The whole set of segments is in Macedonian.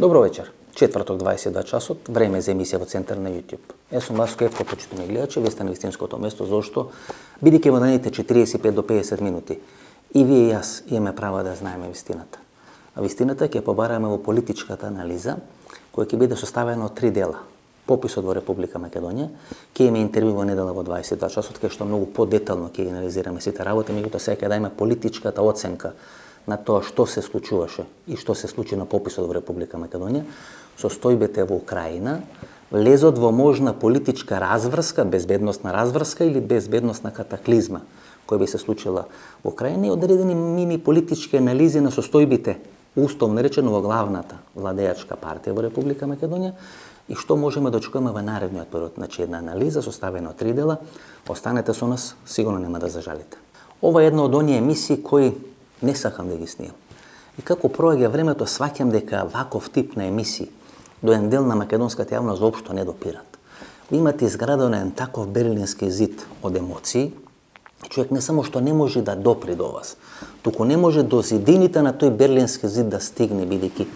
Добро вечер. Четврток 22 часот, време за емисија во Центар на YouTube. Јас сум Васко Евко, почитувани гледачи, вие сте на вистинското место, зашто бидејќи во наредните 45 до 50 минути и вие и јас имаме право да знаеме вистината. А вистината ќе побараме во политичката анализа, која ќе биде составена од 3 дела. Пописот во Република Македонија, ќе има интервју во недела во 22 часот, кај што многу подетално ќе анализираме сите работи, меѓутоа сега ќе дајме политичката оценка на тоа што се случуваше и што се случи на пописот во Република Македонија, состојбите во Украина, влезот во можна политичка разврска, безбедносна разврска или безбедносна катаклизма која би се случила во Украина и одредени мини политички анализи на состојбите, условно речено во главната владеачка партија во Република Македонија и што можеме да очекуваме во наредниот период. Значи една анализа составена од 3 дела. Останете со нас, сигурно нема да зажалите. Ова е една од оние емисии кои не сакам да ги снимам. И како проаѓа времето, сваќам дека ваков тип на емисии до еден дел на македонската јавност воопшто не допират. Ви имате изграден еден таков берлински зид од емоции, човек не само што не може да допри до вас, туку не може до зидините на тој берлински зид да стигне, бидејќи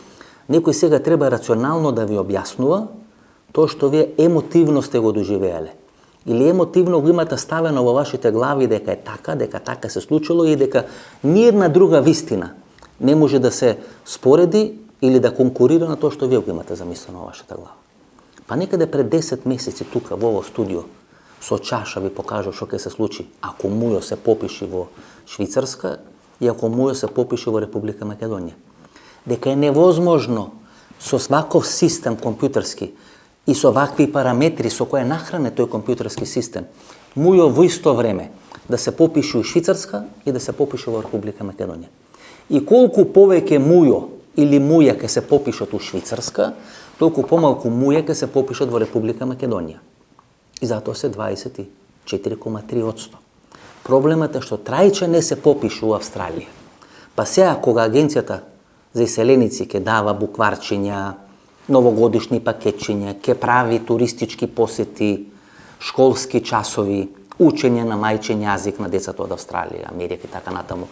некој сега треба рационално да ви објаснува тоа што вие емотивно сте го доживеале. Или емотивно го имате ставено во вашите глави дека е така, дека така се случило и дека ниедна друга вистина не може да се спореди или да конкурира на тоа што вие го имате замислено во вашата глава. Па некаде пред 10 месеци тука во ово студио со чаша ви покажав што ќе се случи ако Мујо се попиши во Швицарска и ако Мујо се попиши во Република Македонија. Дека е невозможно со ваков систем компјутерски и со вакви параметри со кои нахране тој компјутерски систем, Мујо во исто време да се попише у Швицарска и да се попише во Република Македонија. И колку повеќе Мујо или Муја ќе се попишат у Швицарска, толку помалку Муја ќе се попишат во Република Македонија. И затоа се 24,3%. Проблемот е што трајче не се попише у Австралија. Па сега кога агенцијата за иселеници ќе дава букварчиња, новогодишни пакетчиња, ќе прави туристички посети, школски часови, учење на мајчин јазик на децата од Австралија, Америка и така натаму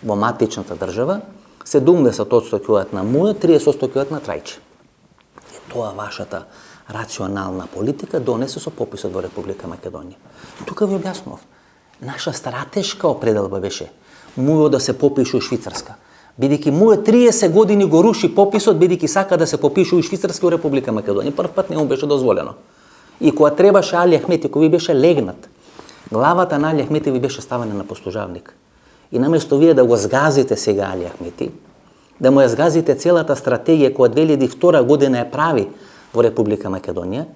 во матичната држава, 70% ќе одат на Муја, 30% ќе одат на трајче. И тоа вашата рационална политика донесе со пописот во Република Македонија. Тука ви објаснував. Наша стратешка определба беше Мујо да се попише у Швицарска. Бидејќи Мујо 30 години го руши пописот, бидејќи сака да се попише у Швицарска и Република Македонија. Прв пат не му беше дозволено. И кога требаше Али Ахмети, кој ви беше легнат, главата на Али Ахмети ви беше ставена на послужавник. И наместо вие да го згазите сега Али Ахмети, да му ја згазите целата стратегија која 2002 година ја прави во Република Македонија,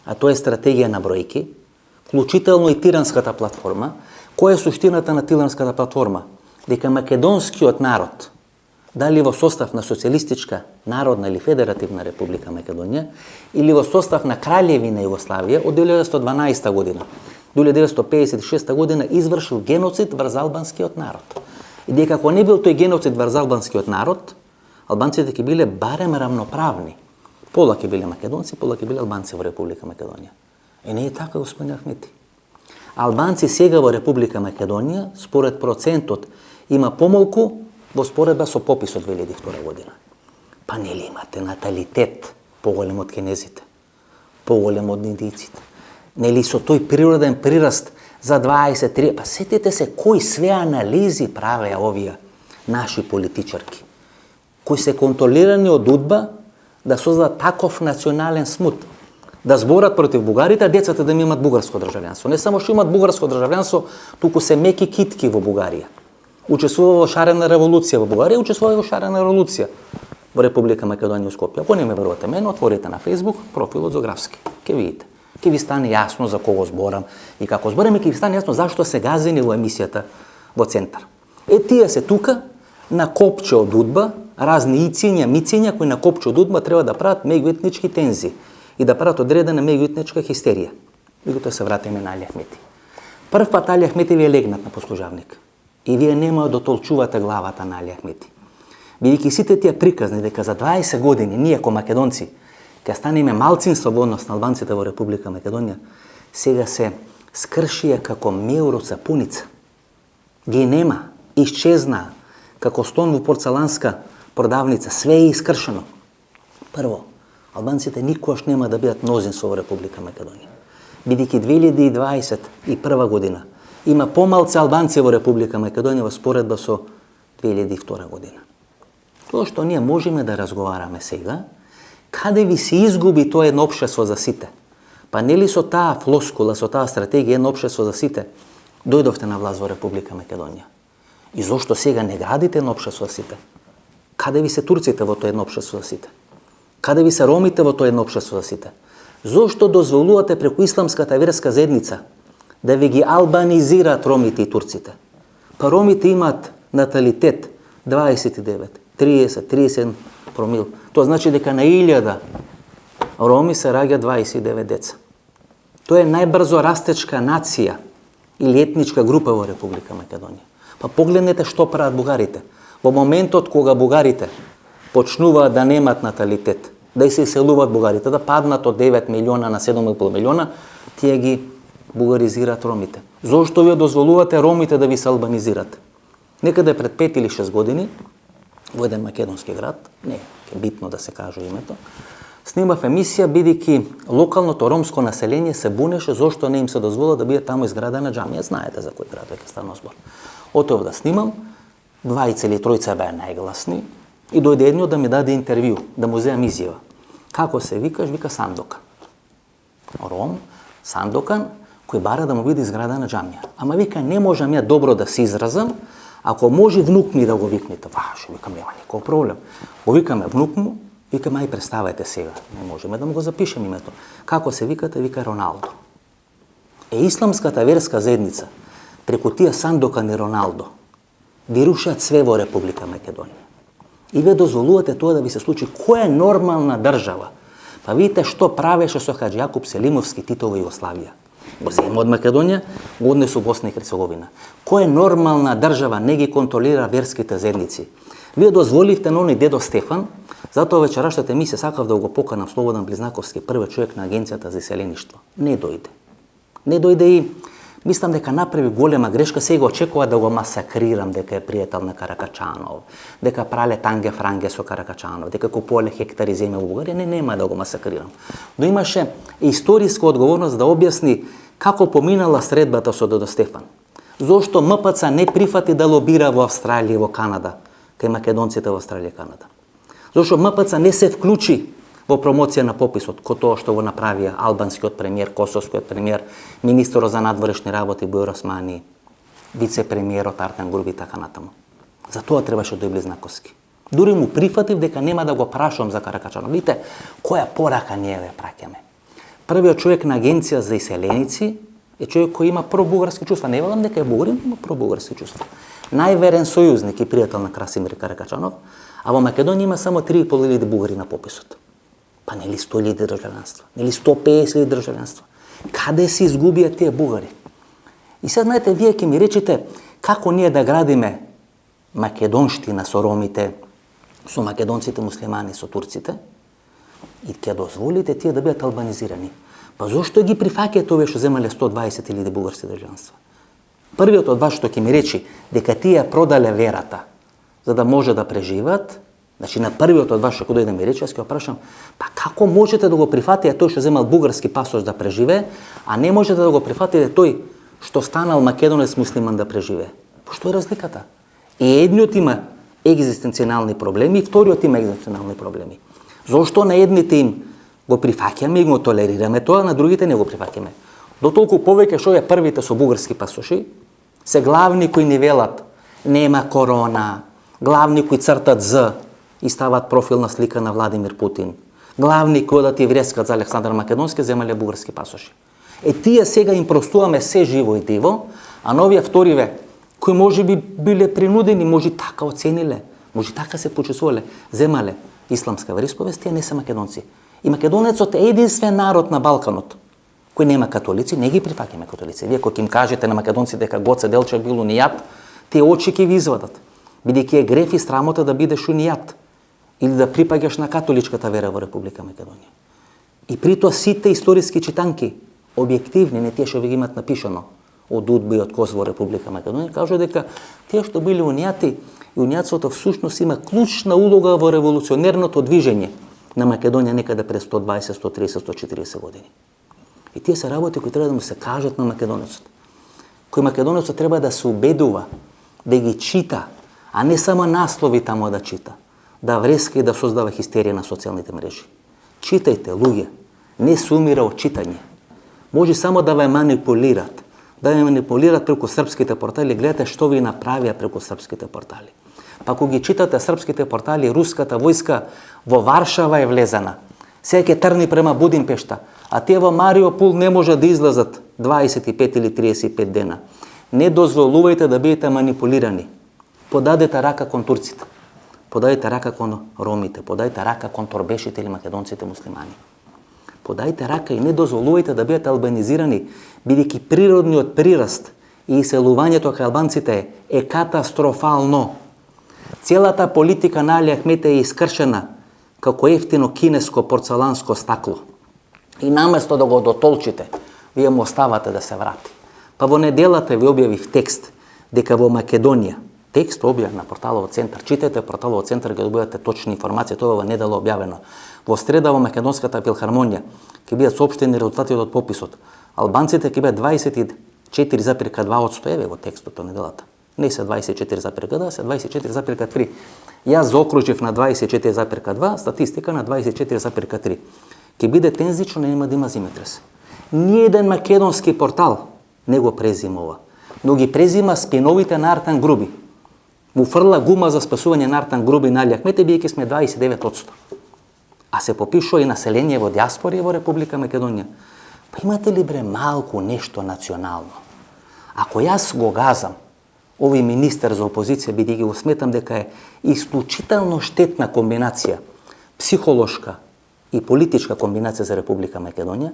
а тоа е стратегија на бројки, вклучително и тиранската платформа. Која е суштината на тиранската платформа? Дека македонскиот народ, дали во состав на социјалистичка, народна или федеративна Република Македонија, или во состав на Краљевина Југославија од 1912 година до 1956 година извршил геноцид врз албанскиот народ. И дека ако не бил тој геноцид врз албанскиот народ, албанците ќе биле барем равноправни. Пола ќе биле македонци, пола ќе биле албанци во Република Македонија. И не е така, господин Ахмети. Албанци сега во Република Македонија, според процентот, има помалку во споредба со пописот 2002 година. Па нели имате наталитет поголем од кинезите, поголем од индиците. Нели со тој природен прираст за 23, па сетете се кои све анализи правеа овие наши политичарки, кои се контролирани од УДБА да создадат таков национален смут, да зборат против бугарите, а децата да имат бугарско државјанство. Не само што имат бугарско државјанство, туку се меки китки во Бугарија. Учествува во шарена револуција во Бугарија, учествува во шарена револуција во Република Македонија во Скопје. Ако не ме верувате мене, отворите на Facebook профилот Зографски. Ке видите. Ке ви стане јасно за кого зборам и како зборам и ке ви стане јасно зашто се газени во емисијата во Центар. Тие се тука на копче од УДБА, разни ициња, мициња кои на копче од УДБА треба да прават меѓуетнички тензии и да прават одредена меѓуетничка хистерија. Меѓутоа се вратиме на Али Ахмети. Прв пат Али Ахмети ви е легнат на послужавник. И вие нема да толчувате главата на Али Ахмети. Бидејќи сите тие приказни дека за 20 години ние како македонци ќе станеме малцинство во однос на албанците во Република Македонија, сега се скршија како меур од сапуница. Ги нема, исчезна како стон во порцеланска продавница, све е искршено. Прво, албанците никогаш нема да бидат мнозинство во Република Македонија. Бидејќи 2021 година има помалку албанци во Република Македонија во споредба со 2002 година. Тоа што ние можеме да разговараме сега, каде ви се изгуби тоа едно општество за сите? Па нели со таа флоскула, со таа стратегија едно општество за сите, дојдовте на власт во Република Македонија? И зошто сега не градите едно општество за сите? Каде ви се турците во тоа едно општество за сите? Каде ви се ромите во тоа едно општество за сите? Зошто дозволувате преку исламската верска заедница да ви ги албанизираат ромите и турците? Па ромите имаат наталитет 29, 30, 31 промил. Тоа значи дека на 1000 роми се раѓа 29 деца. Тоа е најбрзо растечка нација или етничка група во Република Македонија. Па погледнете што прават бугарите. Во моментот кога бугарите почнуваат да немат наталитет, да се иселуваат бугарите, да паднат од 9 милиона на 7,5 милиона, тие ги бугаризираат ромите. Зошто вие дозволувате ромите да ви се албанизират? Некаде пред 5 или 6 години, во еден македонски град, не е битно да се каже името, снимав емисија бидејќи локалното ромско население се бунеше зошто не им се дозвола да биде таму изградена џамија. Знаете за кој град веќе стана збор. Отидов да снимам, двајца или тројца беа најгласни и дојде едниот да ми даде интервју, да му земам изјава. Како се викаш? Вика Сандокан. Ром, Сандокан, кој бара да му биде изградена џамија. Ама вика, не можам ја добро да се изразам, ако може внук ми да го викнете. Ваше, викам, нема никој проблем. Го викаме внук му, викам, ај представете сега. Не можеме да му го запишем името. Како се викате? Вика Роналдо. Исламската верска заедница, преку тие Сандокан и Роналдо, ви рушат све во Република Македонија. И вие дозволувате тоа да ви се случи. Која е нормална држава? Па видите што правеше со Хаџи Јакуп Селимовски Тито во Југославија. Го зема од Македонија, го однесу Босна и Херцеговина. Која нормална држава не ги контролира верските заедници? Вие дозволивте на оној дедо Стефан, затоа вечерашната емисија сакав да го поканам Слободан Близнаковски, првиот човек на Агенцијата за иселеништво. Не дојде. Не дојде и мислам дека направи голема грешка, сега очекува да го масакрирам, дека е пријател на Каракачанов, дека прале танге-франге со Каракачанов, дека купувале хектари земја во Бугарија. Не, нема да го масакрирам. Но имаше историска одговорност да објасни како поминала средбата со дедо Стефан. Зошто МПЦ не прифати да лобира во Австралија и во Канада, кај македонците во Австралија и Канада. Зошто МПЦ не се вклучи во промоција на пописот, ко тоа што го направија албанскиот премиер, косовскиот премиер, министерот за надворешни работи Бујар Османи, вице-премиерот Артем Гурби и така натаму. За тоа требаше да дојде Близнаковски. Дури му прифатив дека нема да го прашувам за Каракачанов. Видите, која порака ние ве праќаме. Првиот човек на Агенција за иселеници е човек кој има пробугарски чувства. Не велам дека е бугарин, има пробугарски чувства. Најверен сојузник и пријател на Красимир Каракачанов, а во Македонија има само 3.500 бугари на пописот. Па нели 100.000 државјанства, нели 150.000 државјанства. Каде се изгубија тие бугари? И сега знаете, вие ќе ми речете како ние да градиме македонштина со ромите, со македонците муслимани, со турците, и ќе дозволите тие да бидат албанизирани. Па зошто ги прифаќате овие што земале 120.000 бугарски државјанства? Првиот од вас што ќе ми речи дека тие продале верата за да може да преживеат, значи на првиот од вас што дојде да ми рече, јас ќе го прашам, па како можете да го прифатите тој што земал бугарски пасош да преживее, а не можете да го прифатите тој што станал македонец муслиман да преживее? Што е разликата? И едниот има екзистенцијални проблеми, и вториот има екзистенцијални проблеми. Зошто на едните им го прифаќаме и го толерираме тоа, на другите не го прифаќаме? Дотолку повеќе што е првите со бугарски пасоши, се главни кои ни велат нема корона, главни кои цртат З и стават профилна слика на Владимир Путин, главни кои да ти врескат за Александар Македонски земале бугарски пасоши. Тие сега им простуваме се живо и диво, а новија вториве, кои може би биле принудени, може така оцениле, може така се почувствувале, земале исламска вероисповест, тие не се македонци. И македонецот е единствен народ на Балканот кој нема католици, не ги прифаќаме католици. Вие кога им кажете на македонци дека Гоце Делчев бил унијат, тие очи ќе ви извадат, бидејќи е греф и срамота да бидеш унијат или да припаѓаш на католичката вера во Република Македонија. И при тоа сите историски читанки, објективни, не тие што ви ги имат напишано од УДБА и од КОС во Република Македонија, кажува дека тие што биле унијати и унијатството всушност има клучна улога во револуционерното движење на Македонија некаде пред 120, 130, 140 години. И тие се работи кои треба да му се кажат на македонецот. Кој македонецот треба да се убедува, да ги чита, а не само наслови таму да чита, да вреска и да создава хистерија на социјалните мрежи. Читајте, луѓе, не се умира од читање. Може само да ве манипулират, преку српските портали, гледате што ви направија преку српските портали. Па ако ги читате српските портали, руската војска во Варшава е влезена. Сега ќе трни према Будимпешта, а тие во Мариупол не може да излезат 25 или 35 дена. Не дозволувајте да бидете манипулирани. Подадете рака кон турците, подадете рака кон ромите, подадете рака кон торбешите или македонците муслимани. Подадете рака и не дозволувајте да бидете албанизирани, бидејќи природниот прираст и иселувањето кај албанците е катастрофално. Целата политика на Али Ахмет е искршена како ефтино кинеско порцеланско стакло. И наместо да го дотолчите, вие му оставате да се врати. Па во неделата ви објавив текст дека во Македонија, текст објавен на порталот Центар, читате порталот Центар, ќе добивате точни информации, тоа во недела објавено. Во среда во Македонската филхармонија ќе бидат соопштени резултатите од пописот. Албанците ќе бидат 24,2%, еве во текстот од неделата. Не се 24,2, се 24,3. Јас заокружив на 24,2, статистика на 24,3. Ќе биде тензично, нема да има земјотрес. Ниеден македонски портал не го презимува, но ги презима спиновите на Артан Груби. Му фрла гума за спасување на Артан Груби на Али Ахмет, биејќи сме 29%. А се попишува и население во диаспора и во Република Македонија. Па имате ли бре малку нешто национално? Ако јас го газам овој министер за опозиција, бидејќи го сметам дека е исклучително штетна комбинација, психолошка и политичка комбинација за Република Македонија,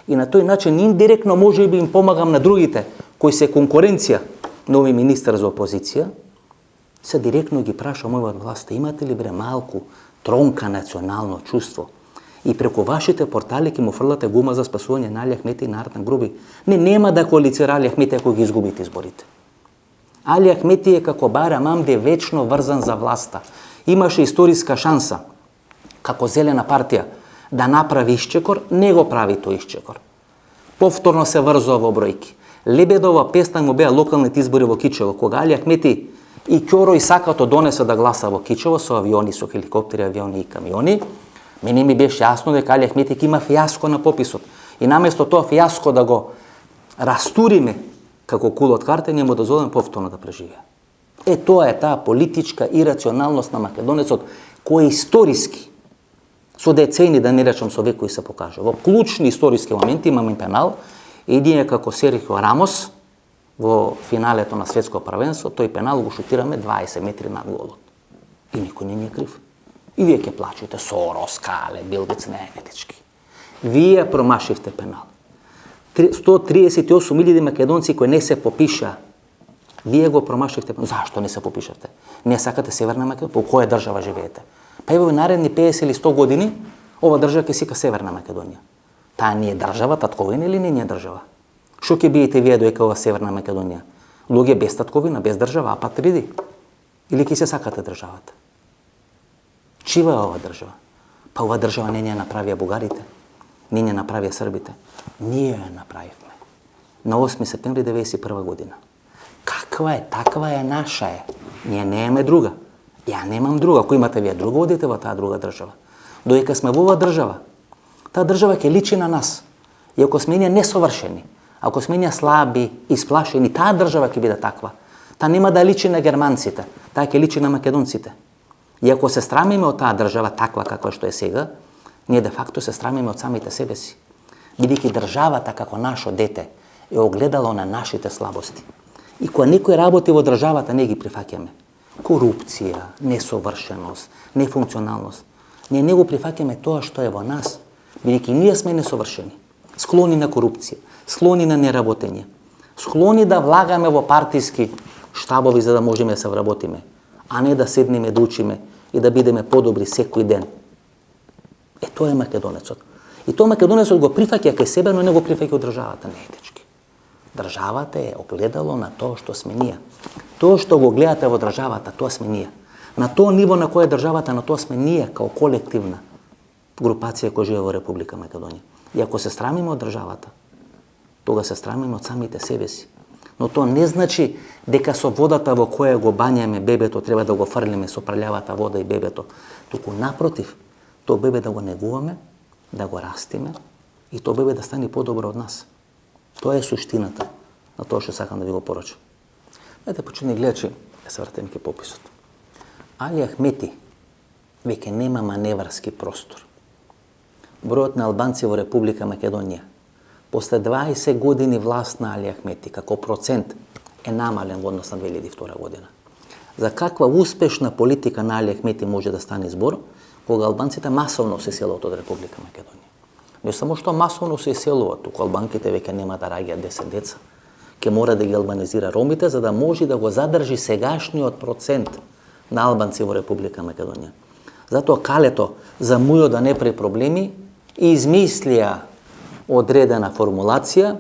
и на тој начин индиректно може би им помагам на другите кои се конкуренција на овој министер за опозиција, се директно ги прашам овој власт, имате ли бре малку тронка национално чувство? И преку вашите портали ќе му фрлате гума за спасување на Али Ахмет и на Артан Груби. Нема да коалицира Али Ахмет ако ги изгубите изборите. Али Ахмет е како Бара Мамде вечно врзан за власта. Имаше историска шанса како Зелена партија да направи исчекор, не го прави тој исчекор. Повторно се врзува во бројки. Лебедова песна му беа локалните избори во Кичево, кога Али Ахмет и Ќоро и Сакато донесе да гласа во Кичево со авиони, со хеликоптери, авиони и камиони. Мене ми беше јасно дека Али Ахмет има фијаско на пописот. И наместо тоа фијаско да го растуриме како кула од карта, ние му дозволиме повторно да преживее. Тоа е таа политичка ирационалност на македонецот, кој историски, со децени, да не речам со векови, се покажа. Во клучни историски моменти имаме пенал, и ние како Серхио Рамос, во финалето на светско првенство, тој пенал го шутираме 20 метри над голот. И никој не ни е крив. И вие ќе плачете Сорос, Кале, Билбиц, не, дечки. Вие промашивте пенал. 138.000 македонци кои не се попиша, вие го промашивте пенал. Зашто не се попишавте? Не сакате Северна Македонија? По која држава живеете? Па во наредни 50 или 100 години, ова држава ќе сика Северна Македонија. Таа не е држава, татковина или не е држава? Што ќе бидете вие доека ова Северна Македонија? Луѓе без татковина, без држава, апатриди? Или ќе се сакате државата? Чива е ова држава? Па ова држава не ја направија бугарите, не ја направија србите. Ние ја направивме. На 8 септември 1991 година. Каква е, таква е, наша е. Ние немаме друга. Ја немам друга. Ако имате вие друга, одите во таа друга држава. Доека сме во оваа држава, таа држава ќе личи на нас. И ако сме ние несовршени, ако сме ние слаби, исплашени, таа држава ќе биде таква. Таа нема да личи на германците, таа ќе личи на македонците. И ако се срамиме од таа држава таква каква што е сега, ние де факто се срамиме од самите себе си. Бидејќи државата како наше дете е огледало на нашите слабости. И кога некој работи во државата, не ги прифаќаме. Корупција, несовршеност, нефункционалност. Ние не го прифаќаме тоа што е во нас, бидејќи ние сме несовршени, склони на корупција, склони на неработење, склони да влагаме во партиски штабови за да можеме да се вработиме, а не да седнеме да учиме и да бидеме подобри секој ден. Тоа е македонецот. И тоа македонецот го прифаќа кај себе, но не го прифаќа од државата. Не, дечки. Државата е огледало на тоа што сме ние. Тоа што го гледате во државата, тоа сме ние. На тоа ниво на кој е државата, на тоа сме ние као колективна групација која живее во Република Македонија. И ако се срамиме од државата, тога се срамиме од самите себе си. Но тоа не значи дека со водата во која го бањаме бебето треба да го фрлиме со прљавата вода и бебето. Туку напротив, тоа бебе да го негуваме, да го растиме и тоа бебе да стане подобро од нас. Тоа е суштината на тоа што сакам да ви го порачам. Знаете, почини гледачи, да се вратиме ке пописот. Али Ахмети веќе нема маневарски простор. Бројот на албанци во Република Македонија после 20 години власт на Али Ахмети како процент е намален во однос на 2002 година. За каква успешна политика на Али Ахмети може да стане збор кога албанците масовно се селуваат од Република Македонија? Не само што масовно се селуваат, туку албанките веќе нема да раѓаат 10 деца. Ке мора да ги албанизира ромите за да може да го задржи сегашниот процент на албанци во Република Македонија. Затоа Калето, за мујот да не прави проблеми, измислија одредена формулација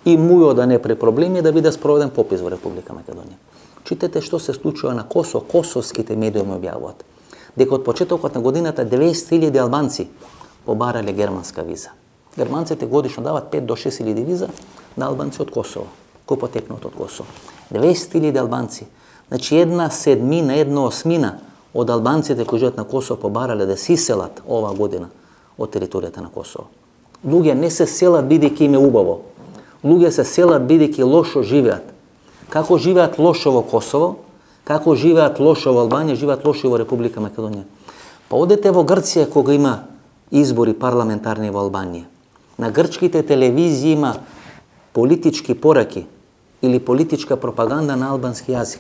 и мујот да не прави проблеми да биде спроведен попис во Република Македонија. Читате што се случува на Косово, косовските медиуми објавуваат дека од почетокот на годината 200.000 албанци побарале германска виза. Германците годишно дават 5 до 6.000 виза на албанци од Косово, кои потекнат од Косово. 200.000 албанци. Значи 1/7, 1/8 од албанците кои живеат на Косово побарале да се иселат оваа година од територијата на Косово. Луѓе не се селат бидејќи им е убаво. Луѓе се селат бидејќи лошо живеат. Како живеат лошо во Косово, како живеат лошо во Албанија, живеат лошо и во Република Македонија. Па одете во Грција кога има избори парламентарни во Албанија. На грчките телевизии има политички пораки или политичка пропаганда на албански јазик.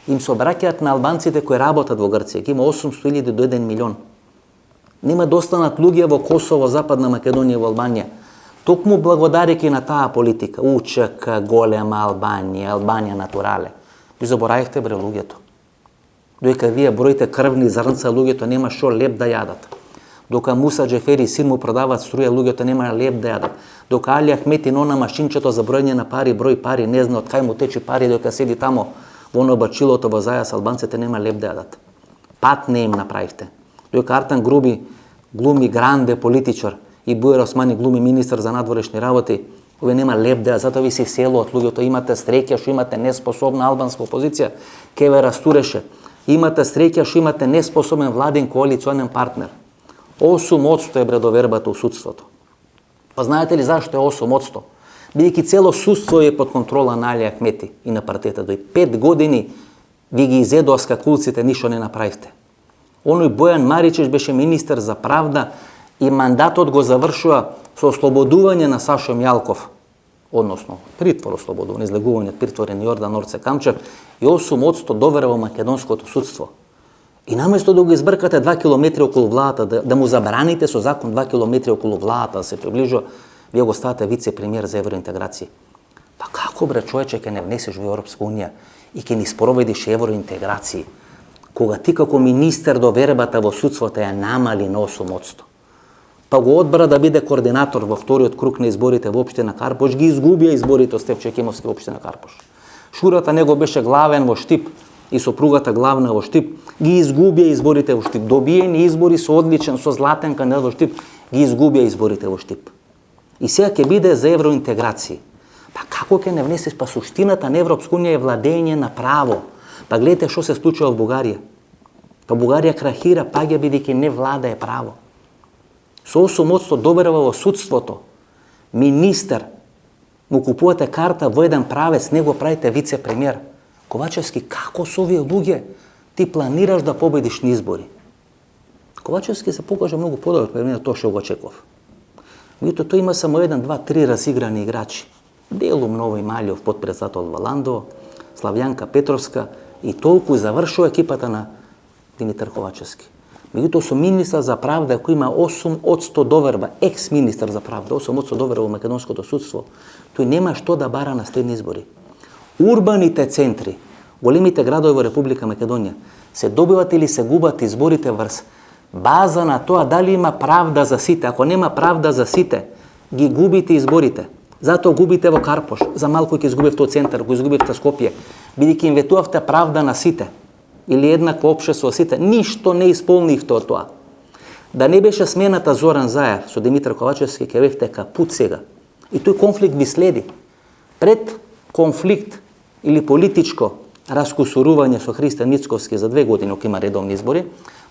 Им се обраќаат на албанците кои работат во Грција. Има 800.000 до 1 милион. Нема да останат луѓе во Косово, Западна Македонија, во Албанија. Токму благодарејќи на таа политика, УЧК, голема Албанија, Албанија натурале. Ви заборавивте бре луѓето. Доека вие броите крвни зрнца, луѓето нема шо леп да јадат. Дока Муса Джефери син му продаваат струја, луѓето нема леп да јадат. Дока Али Ахмети на машинчето за бројање на пари, број пари, не зна од кај му тече пари, дока седи тамо во оно бачилото во зајас, албанците нема леп да јадат. Пат не им направивте. Доека Артан Груби глуми гранде политичар и Бујар Османи глуми министар за надворешни работи, овие нема леп да, затоа ви се селуваат луѓето, имате среќа што имате неспособна албанска опозиција, ке ве растуреше. Имате среќа што имате неспособен владин коалиционен партнер. 8% е бредовербата у судството. Па знаете ли зашто е 8%? Бидејќи цело судство е под контрола на Али Ахмети и на партијата. Дој 5 години ви ги изедоа скакулците, ништо не направивте. Оној Бојан Маричеш беше министер за правда и мандатот го завршува со ослободување на Сашо Мјалков, односно притвор ослободување, излегување од притворен Јордан Орце Камчев и 8% доверба во македонското судство. И наместо да го избркате 2 километри околу владата, да му забраните со закон 2 километри околу владата да се приближува, вие го ставате вице-премиер за евроинтеграција. Па како бре човече ќе не внесеш во Европска унија и ќе ни спроведиш евроинтеграција, кога ти како министер довербата во судството ја намали на 8%? Па го одбра да биде координатор во вториот круг на изборите во општина Карпош, ги изгубија изборите Стефче Кемовски во општина Карпош. Шурата него беше главен во Штип и сопругата главна во Штип, ги изгубија изборите во Штип. Добиени избори со одличен, со златен кандидат во Штип, ги изгубија изборите во Штип. И сега ќе биде за евроинтеграција. Па како ќе не внесеш? Па суштината на Европска унија е владење на право. Па гледате што се случува во Бугарија. Па Бугарија крахира, паѓа бидејќи не влада е право. Со 8% доверба во судството, министер, му купувате карта во еден правец, не го правите вице-премиер. Ковачевски, како со овие луѓе ти планираш да победиш на избори? Ковачевски се покажа многу подобар премиер тоа што го очекував. Меѓутоа тој има само 1, 2, 3 разиграни играчи. Делум Новој Малјов, потпредседател Валандо, Славјанка Петровска и толку завршува екипата на Димитар Ковачевски. Меѓутоа со министар за правда кој има 8% доверба, екс-министар за правда, 8% доверба во македонското судство, тој нема што да бара на следни избори. Урбаните центри, големите градови во Република Македонија, се добиват или се губат изборите врз база на тоа дали има правда за сите. Ако нема правда за сите, ги губите изборите. Затоа губите во Карпош, за малку ќе изгубивте од центар, го изгубивте Скопје, бидејќи им ветувавте правда на сите или еднакво општество сите. Ништо не исполнивте од тоа. Да не беше смената Зоран Заев со Димитар Ковачевски, ќе бевте капут сега. И тој конфликт ви следи. Пред конфликт или политичко раскусурување со Христијан Мицковски за 2 години, кога има редовни избори,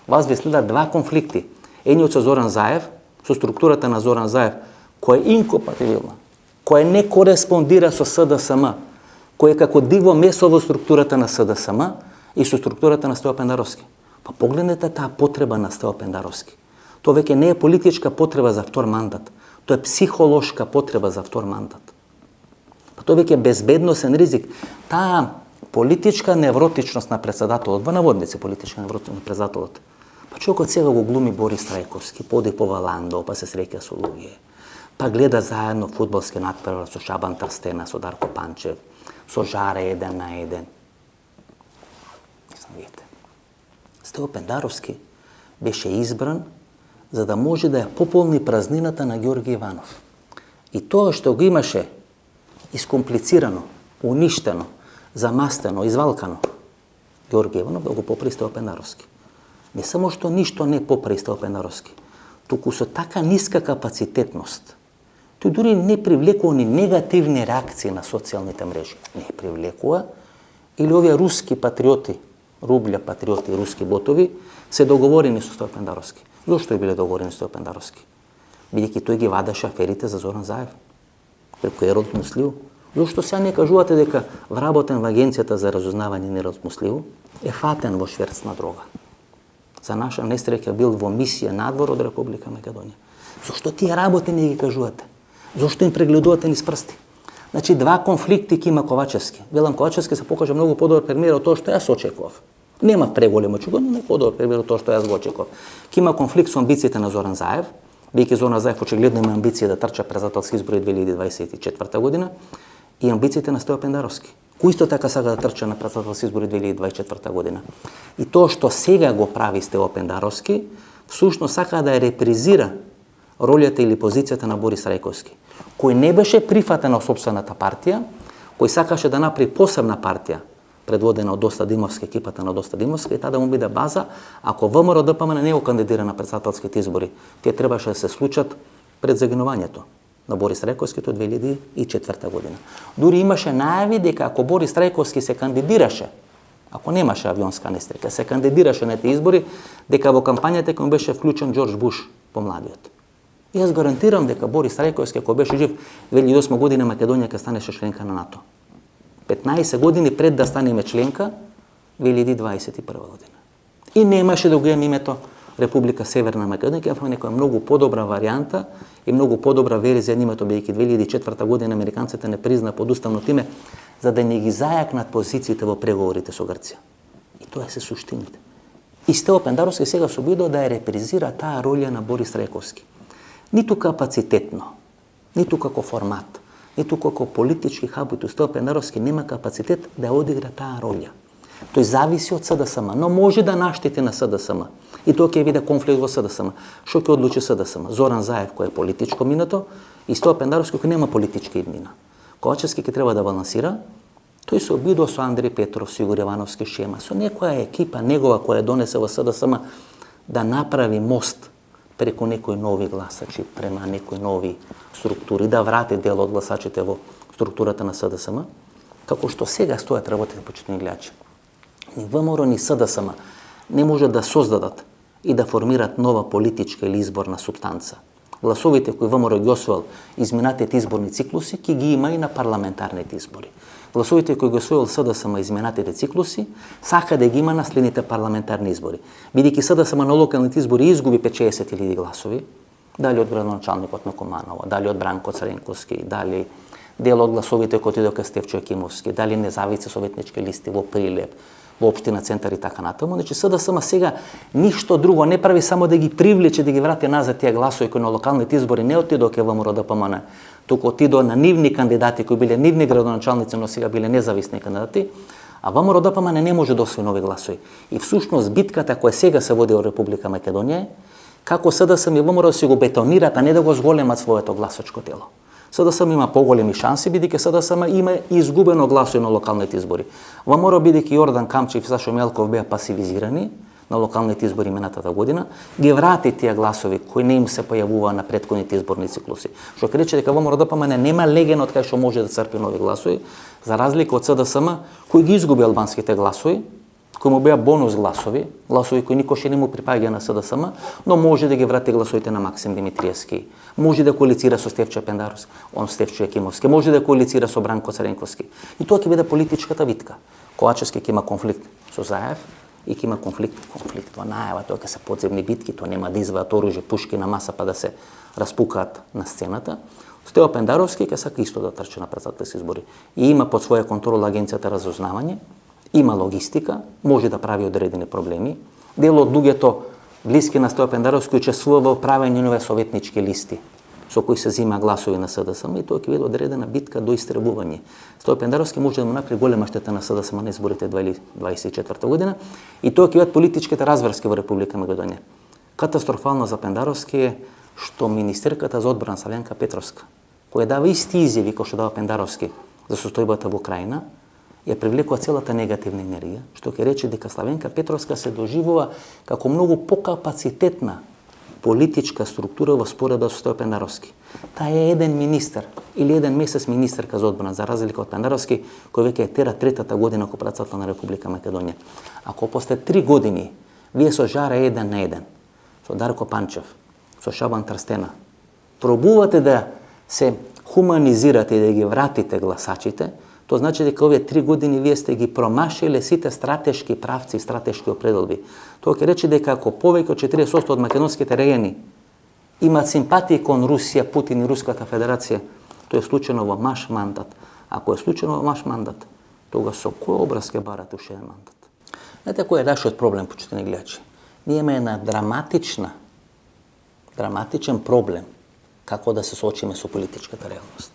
вас ви следат 2 конфликти. Едниот со Зоран Заев, со структурата на Зоран Заев, која е инкомпатибилна, која не кореспондира со СДСМ, која е како диво месо во структурата на СДСМ и со структурата на Стево Пендаровски. Па погледнете таа потреба на Стево Пендаровски. Тоа веќе не е политичка потреба за втор мандат, тоа е психолошка потреба за втор мандат. Па тоа веќе е безбедносен ризик. Таа политичка невротичност на председателот, во наводници политичка невротичност на председателот. Па човекот сега го глуми Борис Трајковски, поди по Валандо, па се среќа со луѓе. Па гледа заедно фудбалски натпревар со Шабан Трстена, со Дарко Панчев, со Жаре 1-1. Видите. Стево Пендаровски беше избран за да може да ја пополни празнината на Ѓорги Иванов. И тоа што го имаше искомплицирано, уништено, замастено, извалкано, Ѓорги Иванов да го поправи Стево Пендаровски. Не само што ништо не поправи Стево Пендаровски, туку со така ниска капацитетност, тој дури не привлекува ни негативни реакции на социјалните мрежи. Не привлекува, или овие руски патриоти, рубља патриоти, руски ботови, се договорени со Стево Пендаровски. Зошто биле договорени со Стево Пендаровски? Бидејќи тој ги вадеше аферите за Зоран Заев, преку Ерод Муслиу. Зошто сега не кажувате дека вработен во Агенцијата за разузнавање на Ерод Муслиу е фатен во шверц на дрога? За наша несреќа бил во мисија надвор од Република Македонија. Зошто тие работи не ги кажувате? Зошто им прегледувате низ прсти? Значи, 2 конфликти ки има Ковачевски. Велам, Ковачевски се покажа многу подобар премиер од тоа што јас очекував. Нема преголемо очекување, но подобар премиер од тоа што јас го очекував. Ки има конфликт со амбициите на Зоран Заев, бидејќи Зоран Заев очигледно има амбиција да трча председателски избори 2024 година, и амбициите на Стево Пендаровски, кој исто така сака да трча на председателски избори 2024 година. И тоа што сега го прави Стево Пендаровски, всушност сака да ја репризира ролјата или позицијата на Борис Трајковски, кој не беше прифатен од сопствената партија, кој сакаше да направи посебна партија, предводена од Доста Димовски, екипата на Доста Димовски, и таа да му биде база, ако ВМРО ДПМН не го кандидира на председателските избори, тие требаше да се случат пред загинувањето на Борис Трајковски од 2004 година. Дури имаше најави дека ако Борис Трајковски се кандидираше, ако немаше авионска несреќа, се кандидираше на тие избори, дека во кампањата кој беше вклучен Џорџ Буш, помладиот. И јас гарантирам дека Борис Трајковски, ако беше жив 2008 година, Македонија ќе станеше членка на НАТО. 15 години пред да станеме членка, 2021 година. И немаше да го имаме името Република Северна Македонија, ќе имаме некоја многу подобра варијанта и многу подобра верзија на името, бидејќи 2004 година американците не призна под уставното име, за да не ги зајакнат позициите во преговорите со Грција. И тоа се суштините. И Стево Пендаровски сега се обидува да ја репризира таа ролја на Борис Трајковски. Ниту капацитетно, ниту како формат, ниту како политички хабитус, Стево Пендаровски нема капацитет да ја одигра таа ролја. Тој зависи од СДСМ, но може да наштети на СДСМ. И тоа ќе биде конфликт во СДСМ. Што ќе одлучи СДСМ? Зоран Заев, кој е политичко минато, и Стево Пендаровски, кој нема политичка иднина. Ковачевски ќе треба да балансира. Тој се обидува со Андреј Петров, Сигур Јовановски, Шема, со некоја екипа негова која донесе во СДСМ да направи мост преку некои нови гласачи, према некои нови структури, да врати дел од гласачите во структурата на СДСМ, како што сега стојат работите, почитувани гледачи. Ни ВМРО, ни СДСМ не можат да создадат и да формират нова политичка или изборна субстанца. Гласовите кои ВМРО ги освоил изминатите изборни циклуси, ќе ги има и на парламентарните избори. Гласовите кои ги освоил СДСМ изминатите циклуси, сака да ги има на следните парламентарни избори. Бидејќи СДСМ на локалните избори изгуби 50.000 гласови, дали од градоначалникот на Команово, дали од Бранко Цренковски, дали дел од гласовите кои отидоа кај Стефчо Екимовски, дали независни советнички листи во Прилеп, во општина Центар и така натаму. Значи СДСМ сега ништо друго не прави, само да ги привлече, да ги врати назад тие гласови кои на локалните избори не отидоа кај ВМРО ДПМН, туку отидоа на нивни кандидати кои биле нивни градоначалници, но сега биле независни кандидати, а ВМРО ДПМН не може да освои нови гласови. И всушност битката која сега се води во Република Македонија е како СДСМ и ВМРО да си го бетонират, а не да го зголемат своето гласачко тело. СДСМ има поголеми шанси, бидејќи СДСМ има изгубено гласови на локалните избори. ВМРО, бидејќи Јордан Камчев и Сашо Мелков беа пасивизирани, на локалните избори минатата година, ги врати тие гласови кои не им се појавува на претходните изборни циклуси. Што ќе рече дека во МРДПМН нема леген од кај што може да црпи нови гласови, за разлика од СДСМ, кој ги изгуби албанските гласови, кои му беа бонус гласови кои никош не му припаѓа на СДСМ, но може да ги врати гласовите на Максим Димитриевски, може да коалицира со Стефчо Пендаровски, Стефчо Јакимовски, може да коалицира со Бранко Цренковски. И тоа ќе биде политичката битка. Ковачевски ќе има конфликт со Заев и ќе има конфликт во најава, тоа ќе се подземни битки, тоа нема да изваат оружје, пушки на маса па да се распукаат на сцената. Стео Пендаровски ќе сака исто да трчи на претседателски избори. И има под своја контрола агенцијата разузнавање, има логистика, може да прави одредени проблеми. Дел од луѓето блиски на Стео Пендаровски учествува во правење на советнички листи со кои се зима гласови на СДСМ и тоа ќе биде одредена битка до истребување. Стео Пендаровски може да му направи голема штета на СДСМ на изборите 2024 година и тоа ќе бидат политичките разврски во Република Македонија. Катастрофално за Пендаровски е што министерката за одбрана Славјанка Петровска, која дава исти изјави кои што дава Пендаровски за состојбата во Украина, ја привлекува целата негативна енергија, што ќе рече дека Славенка Петровска се доживува како многу покапацитетна политичка структура во споредба со Стео Пендаровски. Таа е еден министер или еден месец министерка за одбрана, за разлика од Пендаровски, кој веќе е тера третата година како претседател на Република Македонија. Ако после 3 години вие со жара 1 на 1, со Дарко Панчев, со Шабан Трстена, пробувате да се хуманизирате и да ги вратите гласачите, тоа значи дека овие 3 години вие сте ги промашиле сите стратешки правци и стратешки определби. Тоа ќе рече дека ако повеќе од 40% од македонските региони имаат симпатии кон Русија, Путин и Руската Федерација, тоа е случајно во маш мандат. Ако е случајно во маш мандат, тога со кој образ ќе барате уште еден мандат? Знаете кој е нашиот проблем, почитани гледачи? Ние имаме една драматичен проблем како да се соочиме со политичката реалност.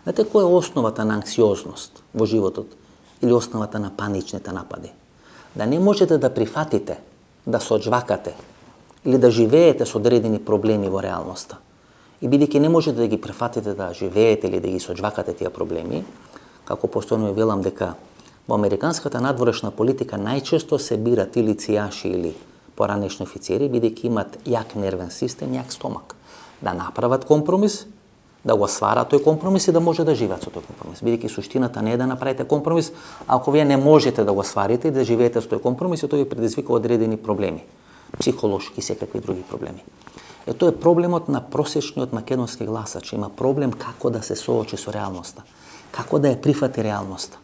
Знаете која е основата на анксиозност во животот или основата на паничните напади? Да не можете да прифатите, да соджвакате или да живеете со одредени проблеми во реалноста. И бидејќи не можете да ги прифатите да живеете или да ги соджвакате тие проблеми, како постојано велам дека во американската надворешна политика најчесто се бират или цијаши или поранешни офицери, бидејќи имат јак нервен систем, јак стомак, да направат компромис, да го сварат тој компромис и да може да живеат со тој компромис. Бидејќи суштината не е да направите компромис, ако вие не можете да го сварите и да живеете со тој компромис, и тој ви предизвикува одредени проблеми, психолошки и секакви други проблеми. Тоа е проблемот на просечниот македонски гласач. Има проблем како да се соочи со реалноста, како да ја прифати реалноста.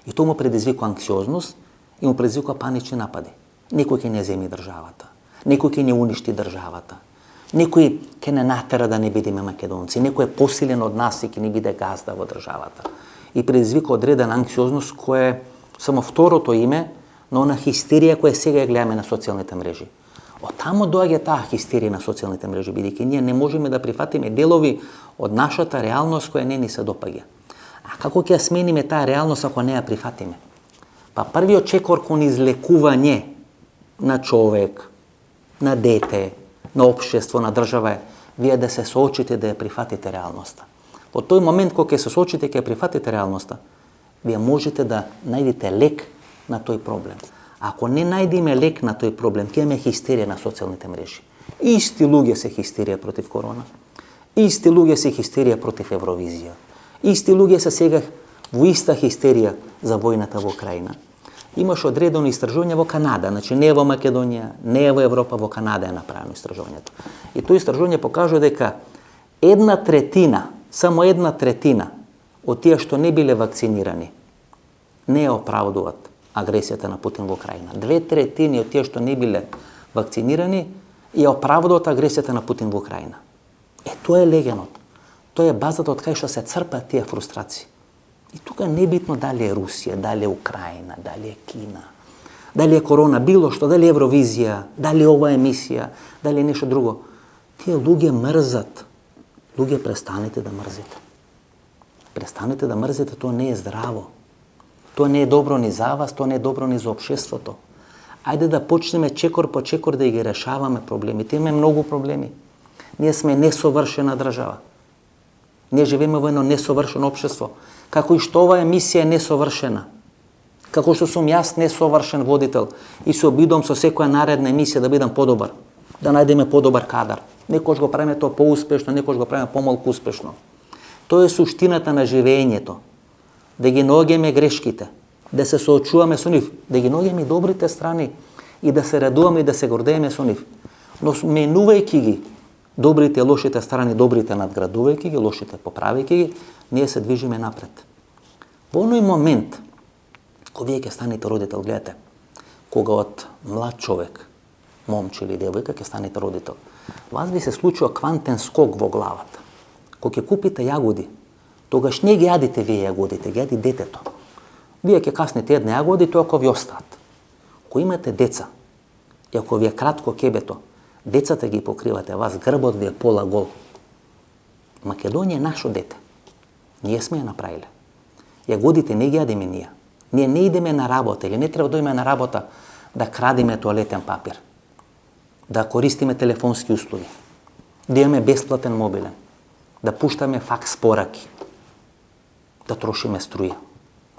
И тоа му предизвикува анксиозност и му предизвикува панични напади. Некој ќе не земи државата, некој ќе не уништи државата, некој ќе не натера да не бидеме македонци, некој е посилен од нас и ќе не биде газда во државата. И предизвика одредена анксиозност која е само второто име на она хистерија која сега ја гледаме на социјалните мрежи. Од тамо доаѓа таа хистерија на социјалните мрежи, бидејќи ние не можеме да прифатиме делови од нашата реалност која не ни се допаѓа. А како ќе ја смениме таа реалност ако не ја прифатиме? Па првиот чекор кон излекување на човек, на дете, на општество, на држава е вие да се соочите да ја прифатите реалноста. Во тој момент кога ќе се соочите ќе ја прифатите реалноста, вие можете да најдете лек на тој проблем. Ако не најдеме лек на тој проблем, ќе имаме хистерија на социјалните мрежи. Исти луѓе се хистерија против корона, исти луѓе се хистерија против Евровизија, исти луѓе се сега во иста хистерија за војната во Украина. Имаше одредено истражување во Канада, значи не во Македонија, не во Европа, во Канада е направено истражувањето. И тоа истражување покажува дека само една третина од тие што не биле вакцинирани не ја оправдуваат агресијата на Путин во Украина. 2/3 од тие што не биле вакцинирани ја оправдуваат агресијата на Путин во Украина. Тоа е легенот. Тоа е базата од кај што се црпат тие фрустрации. И тука не е битно дали е Русија, дали е Украина, дали е Кина, дали е корона, било што, дали е Евровизија, дали е ова емисија, дали е нешто друго. Тие луѓе мрзат. Луѓе, престанете да мрзите. Престанете да мрзите, тоа не е здраво. Тоа не е добро ни за вас, тоа не е добро ни за општеството. Ајде да почнеме чекор по чекор да ги решаваме проблемите. Имаме многу проблеми. Ние сме несовршена држава. Ние живееме во едно несовршено општество. Како и што ова емисија е несовршена. Како што сум јас несовршен водител и се обидувам со секоја наредна емисија да бидам подобар, да најдеме подобар кадар. Некош го правиме тоа поуспешно, некош го правиме помалку успешно. Тоа е суштината на живеењето. Да ги наоѓаме грешките, да се соочуваме со нив, да ги наоѓаме и добрите страни и да се радуваме и да се гордееме со нив. Но менувајќи ги добрите и лошите страни, добрите надградувајќи ги, лошите поправајќи ги, ние се движиме напред. Во оној момент, кога вие ќе станете родител, гледате, кога од млад човек, момче или девојка, ќе станете родител, вас би се случува квантен скок во главата. Кога ќе купите јагоди, тогаш не ги јадите вие јагодите, ги јади детето. Вие ќе каснете една јагода и тоа ако ви остаат. Кога имате деца, и ако ви е кратко кебето, децата ги покривате, вас грбот ви е пола гол. Македонија е нашо дете. Ние сме ја направиле. Јагодите не ги јадиме ние. Ние не идеме на работа или не треба да идеме на работа да крадиме тоалетен папир, да користиме телефонски услуги, да имаме бесплатен мобилен, да пуштаме факс пораки, да трошиме струја,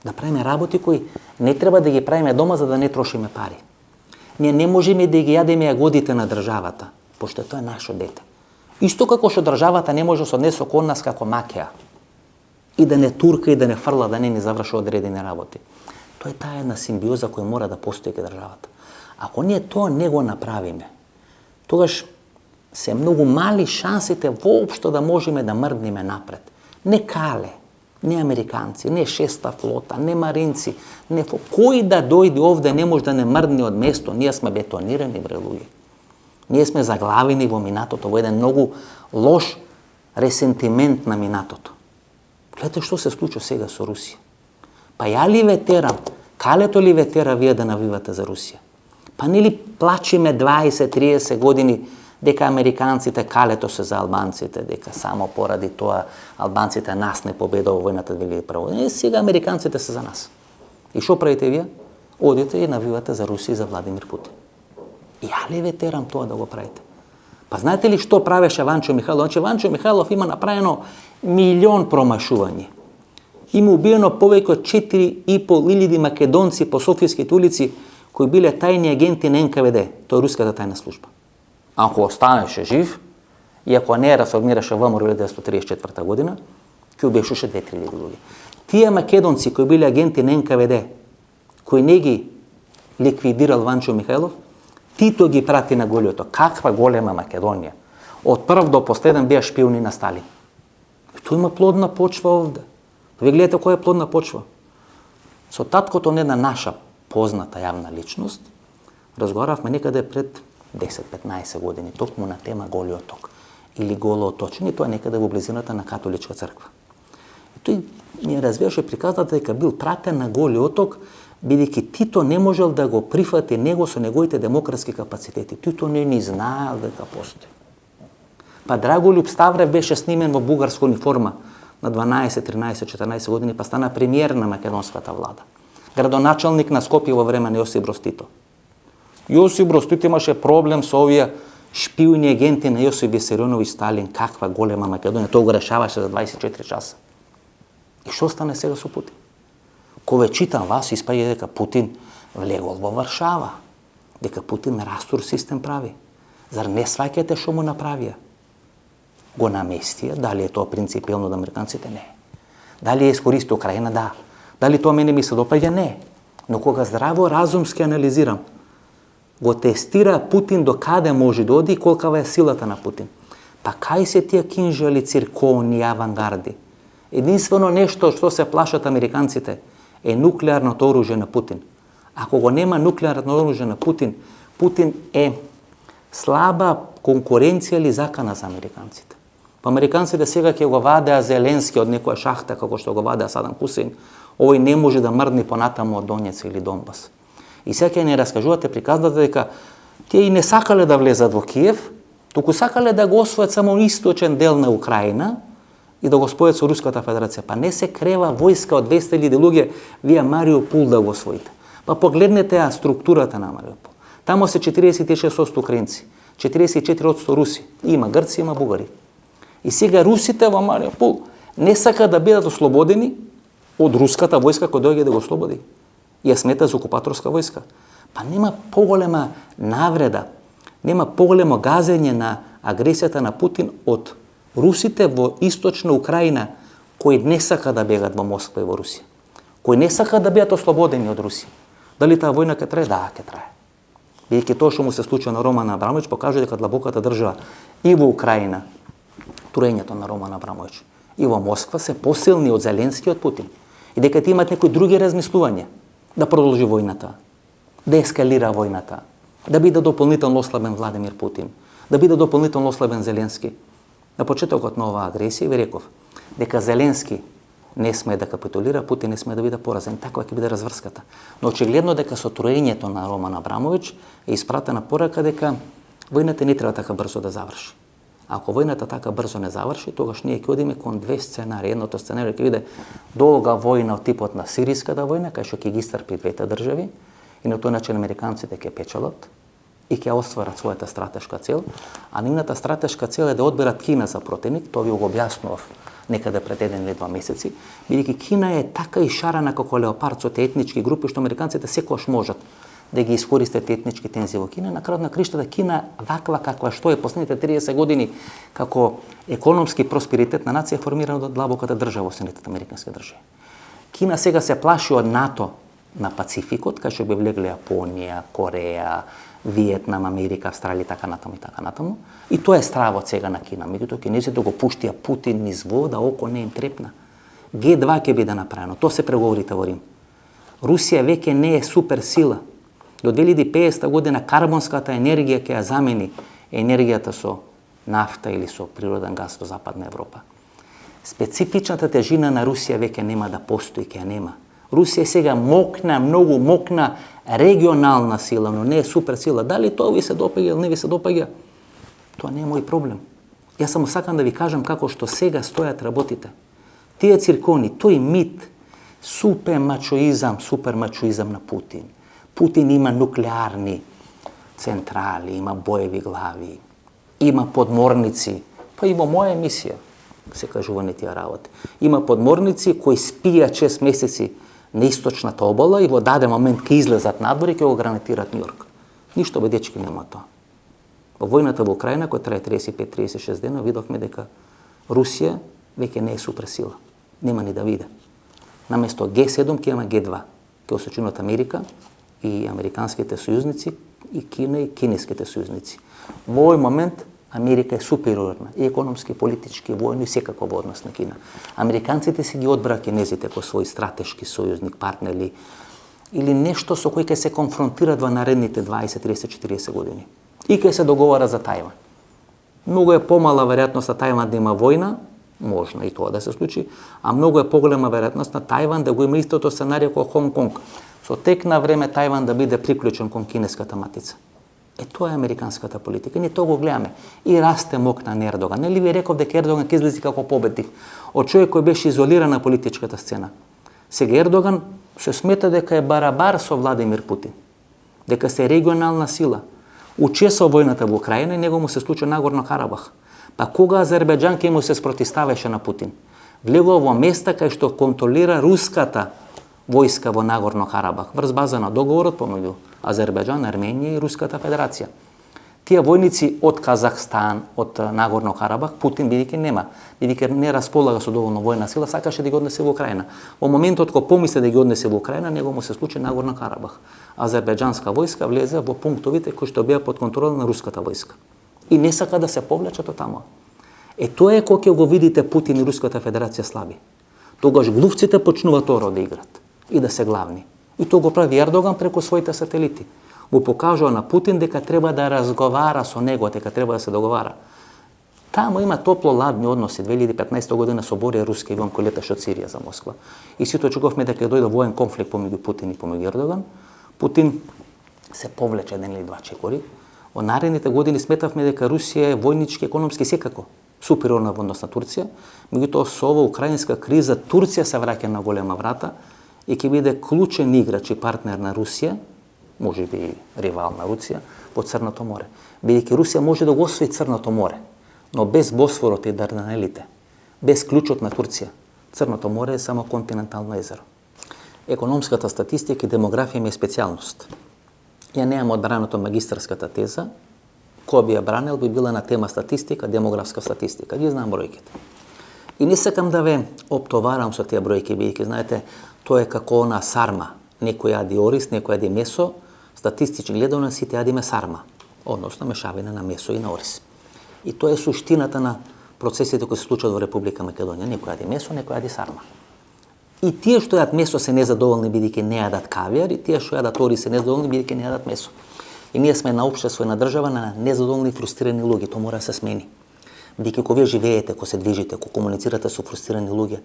да правиме работи кои не треба да ги правиме дома за да не трошиме пари. Ние не можеме да ги јадеме јагодите на државата, пошто тоа е нашо дете. Исто како што државата не може да се однесе кон нас како макеа и да не турка и да не фрла, да не ни завршува одредени работи. Тоа е таа една симбиоза која мора да постои кај државата. Ако ние тоа не го направиме, тогаш се многу мали шансите воопшто да можеме да мрдниме напред. Не Кале, не американци, не шеста флота, не маринци, не кој да дојде овде не може да не мрдни од место. Ние сме бетонирани, бре луѓе. Ние сме заглавени во минатото, во еден многу лош ресентимент на минатото. Гледате што се случува сега со Русија. Па ја ли ве терам, Калето ли ве тера вие да навивате за Русија? Па нели плачиме 20-30 години дека американците Калето се за албанците, дека само поради тоа албанците нас не победува во војната 2001 година. Сега американците се за нас. И што правите вие? Одите и навивате за Русија и за Владимир Путин. Ја ли ве терам тоа да го правите? Па знаете ли што правеше Ванчо Михайлов? Значи Ванчо Михайлов има направено милион промашувања. Има убиено повеќе од 4.500 македонци по софијските улици кои биле тајни агенти на НКВД, тоа е руската тајна служба. Ако останеше жив и ако не расформираше ВМРО 1934 година, ќе убиеше 2-3 луѓе. Тие македонци кои биле агенти на НКВД, кои не ги ликвидирал Ванчо Михайлов, Тито ги прати на голиото. Каква голема Македонија. Од прв до последен беа шпиони на Сталин. И тоа има плодна почва овде. Вие гледате која е плодна почва. Со таткото на една наша позната јавна личност, разговаравме некаде пред 10-15 години, токму на тема Голиоток или Голо оточење, тоа некаде во близината на католичка црква. И тој ни развиваше приказната дека бил пратен на Голиоток, бидејќи Тито не можел да го прифати него со неговите демократски капацитети. Тито не ни знаел дека постои. Па Драголюб Ставрев беше снимен во бугарска униформа на 12, 13, 14 години, па стана премиер на македонската влада. Градоначалник на Скопје во време на Јосип Брос Тито. Јосип Брос Тито имаше проблем со овие шпиони агенти на Јосип Висарионовиќ Сталин. Каква голема Македонија, тоа го решаваше за 24 часа. И што стане сега со Путин? Кога читам вас, испаѓа дека Путин влегол во Варшава, дека Путин растур систем прави. Зар не сваќате што му направија? Го наместија, дали е тоа принципиелно од американците? Не. Дали е искористи Украина? Да. Дали тоа мене ми се допаѓа? Не. Но кога здраво разумски анализирам, го тестира Путин до каде може да оди и колкава е силата на Путин. Па кај се тие кинжали, циркони, авангарди? Единствено нешто што се плашат американците е нуклеарното оружје на Путин. Ако го нема нуклеарно оружје на Путин, Путин е слаба конкуренција или закана за американците. Па американците сега ќе го вадеа Зеленски од некоја шахта, како што го вадеа Садам Хусейн, овој не може да мрдни понатаму од Донец или Донбас. И сега ќе не раскажувате приказната дека тие и не сакале да влезат во Киев, туку сакале да го освојат само источен дел на Украина и да го спојат со Руската Федерација. Па не се крева војска од 200.000 луѓе вие Мариупол да го освоите. Па погледнете ја структурата на Мариупол. Тамо се 46% украинци, 44% руси. Има грци, има бугари. И сега русите во Мариупол не сака да бидат ослободени од руската војска која доаѓа да го ослободи. ја смета за окупаторска војска. Па нема поголема навреда, нема поголемо газење на агресијата на Путин од русите во источна Украина, кои не сака да бегат во Москва и во Русија, кои не сака да бидат ослободени од Русија. Дали таа војна ќе трае? Да, ќе трае. Бидејќи тоа што му се случи на Роман Абрамович покажа дека длабоката држава и во Украина, турењето на Роман Абрамович, и во Москва се посилни од Зеленски и од Путин. И дека ти имат некои други размислувања да продолжи војната, да ескалира војната, да биде дополнително ослабен Владимир Путин, да биде дополнително ослабен Зеленски. На почетокот на оваа агресија ви реков дека Зеленски не сме да капитулира, Путин не сме да биде поразен. Таква ќе биде разврската. Но очигледно дека со троењето на Роман Абрамович е испратена порака дека војната не треба така брзо да заврши. Ако војната така брзо не заврши, тогаш ние ќе одиме кон две сценари. Едното сценарио ќе биде долга војна од типот на сириската војна, кај што ќе ги истрпи двете држави и на тој начин американците ќе печелат и ќе остварат својата стратешка цел, а нивната стратешка цел е да одберат Кина за противник. Тоа ви го објаснував некаде пред 1 или 2 месеци, бидејќи Кина е така ишарана како леопард со те етнички групи што американците секогаш можат да ги искористат етнички тензии во Кина. На крајот на криштата Кина ваква каква што е последните 30 години како економски просперитет на нација формирана од длабоката држава во Соединетите американски држави. Кина сега се плаши од НАТО на Пацификот, кај што би влегле Јапонија, Кореја, Виетнам, Америка, Австралија и така натаму и така натаму. И тоа е стравот сега на Кина. Меѓутоа кинезите го пуштија Путин низ вода, око не им трепна. Г2 ќе биде направено. Тоа се преговорите во Рим. Русија веќе не е супер сила. До 2050 година карбонската енергија ќе ја замени енергијата со нафта или со природен газ во Западна Европа. Специфичната тежина на Русија веќе нема да постои, ќе ја нема. Русија е сега мокна, многу мокна регионална сила, но не е супер сила. Дали тоа ви се допаѓа или не ви се допаѓа, тоа не е мој проблем. Јас само сакам да ви кажам како што сега стојат работите. Тие циркони, тој мит, супер мачоизам на Путин. Путин има нуклеарни централи, има боеви глави, има подморници, па и во моја емисија се кажувани тие работи. Има подморници кои спијат 6 месеци на источната обала и во даден момент ќе излезат надвор и ќе го гранатираат Њујорк. Ништо бе дечки нема тоа. Во војната во Украина, која трае 35-36 дена, видовме дека Русија веќе не е суперсила. Нема ни да виде. Наместо Г7 ќе има Г2. Ќе се сочинат Америка и американските сојузници и Кина и кинеските сојузници. Во овој момент Америка е супериорна и економски, политички, војно и секако во однос на Кина. Американците си ги одбра кинезите како свој стратешки сојузник, партнер или нешто со кој ќе се конфронтират во наредните 20, 30, 40 години. И ќе се договара за Тајван. Многу е помала веројатност на Тајван да има војна, можно и тоа да се случи, а многу е поголема веројатност на Тајван да го има истото сценарио како Хонг-Конг. Со тек на време Тајван да биде приклучен кон кинеската матица. Тоа е американската политика. Ние тоа го гледаме. И расте мокна на Ердоган. Нели ви реков дека Ердоган ќе излезе како победник од човек кој беше изолиран на политичката сцена. Сега Ердоган се смета дека е барабар со Владимир Путин. Дека се регионална сила. Учесо војната во Украина и него му се случи Нагорно Карабах. Па кога Азербејџан ќе му се спротиставеше на Путин? Влегува во места кај што контролира руската војска во Нагорно Карабах, врз база на договорот помеѓу Азербејџан, Арменија и Руската Федерација. Тие војници од Казахстан, од Нагорно Карабах, Путин бидејќи нема, бидејќи не располага со доволно војна сила, сакаше да ги однесе во Украина. Во моментот кога помисли да ги однесе во Украина, него му се случи Нагорно Карабах. Азербејџанска војска влезе во пунктовите кои што беа под контрола на руската војска. И не сака да се повлечат од таму. Тоа е кога ќе го видите Путин и Руската Федерација слаби. Тогаш глувците почнуваат оро да играат и да се главни. И тоа го прави Ердоган преку своите сателити. Му покажува на Путин дека треба да разговара со него, дека треба да се договара. Таму има топло-ладни односи. 2015 година со Борија руски авион кој леташе од Сирија за Москва. И сите очекувавме дека ќе дојде воен конфликт помеѓу Путин и помеѓу Ердоган. Путин се повлече 1 или 2 чекори. Во наредните години сметавме дека Русија е војнички, економски секако супериорна во однос на Турција. Меѓутоа со ова украинска криза Турција се враќа на голема врата и ќе биде клучен играч и партнер на Русија, можеби ривал на Русија, во Црното море. Бидејќи Русија може да го освои Црното море, но без Босфорот и Дарданелите, без клучот на Турција, Црното море е само континентално езеро. економската статистика и демографија ми е специјалност. Ја неам одбраното магистарската теза, која би ја бранил би била на тема статистика, демографска статистика. Ги знам бројките. И не сакам да ве оптоварам со тие бројки, бидејќи знаете, тоа е како на сарма. Некој јади ориз, некој јади месо, статистички гледано сите јадиме сарма, односно мешавина на месо и на ориз. И тоа е суштината на процесите кои се случуваат во Република Македонија. Некој јади месо, некој јади сарма. И тие што јадат месо се незадоволни бидејќи не јадат кавијар, и тие што јадат ориз се незадоволни бидејќи не јадат месо. И ние сме на општество и на држава на незадоволни и фрустрирани луѓе. Тоа мора да се смени. Бидејќи кога вие живеете, кога се движите, кога комуницирате со фрустрирани луѓе,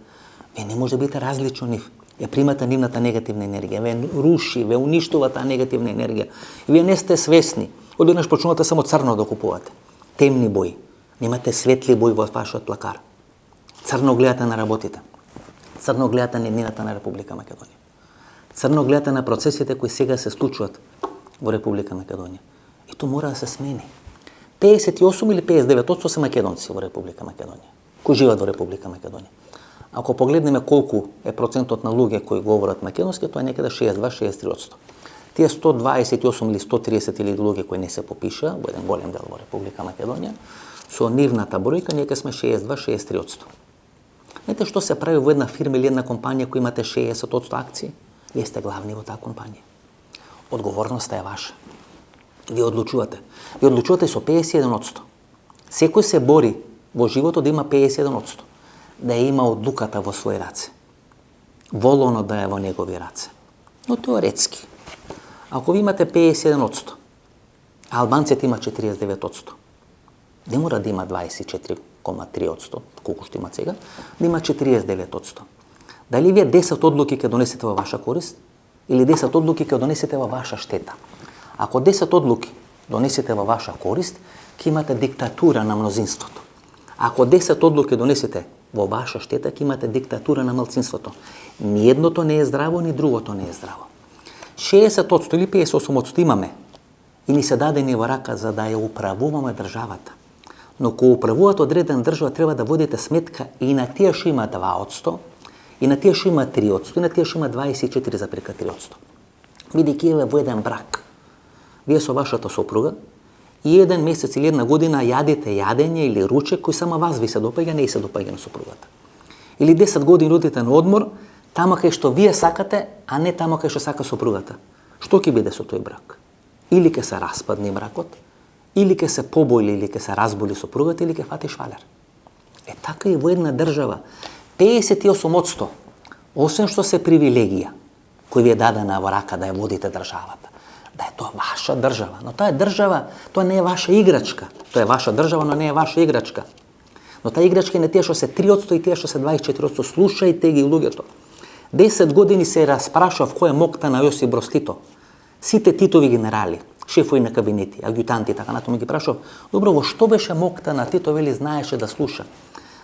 вие не може да бидете различно од нив. Ја примате нивната негативна енергија, ве руши, ве уништува таа негативна енергија. И вие не сте свесни. Одеднаш почнувате само црно да купувате. Темни бои. Немате светли бои во вашиот плакар. Црно гледате на работите. Црно гледате на иднината на Република Македонија. Црно гледате на процесите кои сега се случуваат во Република Македонија. И тоа мора да се смени. 58 или 59% се македонци во Република Македонија, кои живеат во Република Македонија. Ако погледнеме колку е процентот на луѓе кои говорат македонски, тоа е некаде 62-63%. Тие 128 или 130 или луѓе кои не се попиша во еден голем дел во Република Македонија, со нивната бројка ние сме 62-63%. Знаете што се прави во една фирма или една компанија која имате 60% акции? Вие сте главни во таа компанија. Одговорноста е ваша. Вие одлучувате. Вие одлучувате со 51%. Секој се бори во животот да има 51%. Да ја има одлуката во своји раце. Волоно да е во негови раце. Но теоретски. Ако ви имате 51%, а албанците има 49%, не мора да има 24,3%, колку што имат сега, да има 49%. Дали вие 10 одлуки ќе донесете во ваша корист или 10 одлуки ќе донесете во ваша штета? Ако 10 одлуки донесете во ваша корист, ќе имате диктатура на мнозинството. Ако 10 одлуки донесете во ваша штета, ќе имате диктатура на малцинството. Ни едното не е здраво, ни другото не е здраво. 60% или 58% имаме и ни се дадени во рака за да ја управуваме државата. Но кога управувате одредена држава, треба да водите сметка и на тие што има 2%, и на тие што има 3%, и на тие што има 24,3%. Бидејќи еве во еден брак, вие со вашата сопруга, и еден месец или една година јадите јадење или ручек кој само вас ви се допаѓа, не и се допаѓа на сопругата. Или 10 години одите на одмор, тамо кај што вие сакате, а не тамо кај што сака сопругата. Што ќе биде со тој брак? Или ќе се распадне бракот, или ќе се поболи, или ќе се разболи сопругата, или ќе фати швалер. Е така и во една држава. 58%, освен што се привилегија, кој ви е дадена во рака да ја водите државата, да е тоа ваша држава. Но таа држава, тоа не е ваша играчка. Тоа е ваша држава, но не е ваша играчка. Но таа играчка е не тие што се 3% и тие што се 24%. Слушајте ги луѓето. 10 години се распрашав кој е мокта на Јосип Броз Тито. Сите Титови генерали, шефови на кабинети, аѓутанти, така натаму ги прашав, добро, во што беше мокта на Тито, вели знаеше да слуша.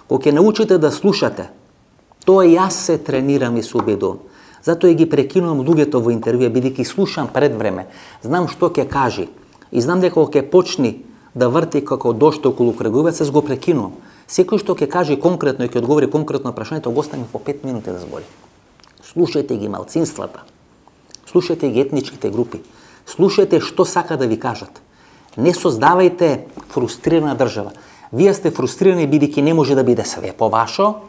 Кога ќе научите да слушате, тоа јас се тренирам и се убедувам. Затоа ги прекинувам луѓето во интервјуа, бидејќи слушам пред време, знам што ќе кажи и знам дека кога ќе почни да врти како дошто околу крагувец, го прекинувам. Секој што ќе каже конкретно и ќе одговори конкретно прашањето, го остави по 5 минути да збори. Слушајте ги малцинствата. Слушајте ги етничките групи. Слушајте што сака да ви кажат. Не создавајте фрустрирана држава. Вие сте фрустрирани бидејќи не може да биде све по вашо.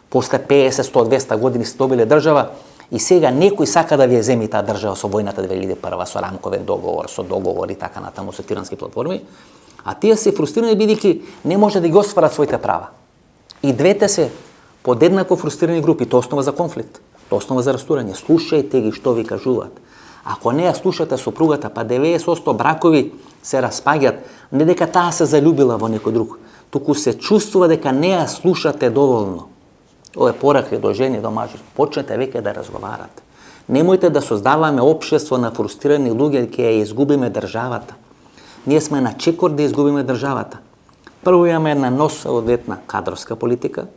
После 50, 100, 200 години сте добиле држава и сега некој сака да ви ја земи таа држава со војната 2001, со рамковен договор, со договори и така натаму со тирански платформи. А тие се фрустрирани бидејќи не може да ги остварат своите права. И двете се подеднакво фрустрирани групи, тоа основа за конфликт, тоа основа за растурање. Слушајте ги што ви кажуваат. Ако не ја слушате сопругата, па 90% бракови се распаѓат, не дека таа се заљубила во некој друг, туку се чувствува дека не ја слушате доволно. Ова е порака до жени, до мажи. Почнете веќе да разговарате. Немојте да создаваме општество на фрустрирани луѓе, ќе ја изгубиме државата. Ние сме на чекор да изгубиме државата. Прво имаме една носоодветна кадровска политика.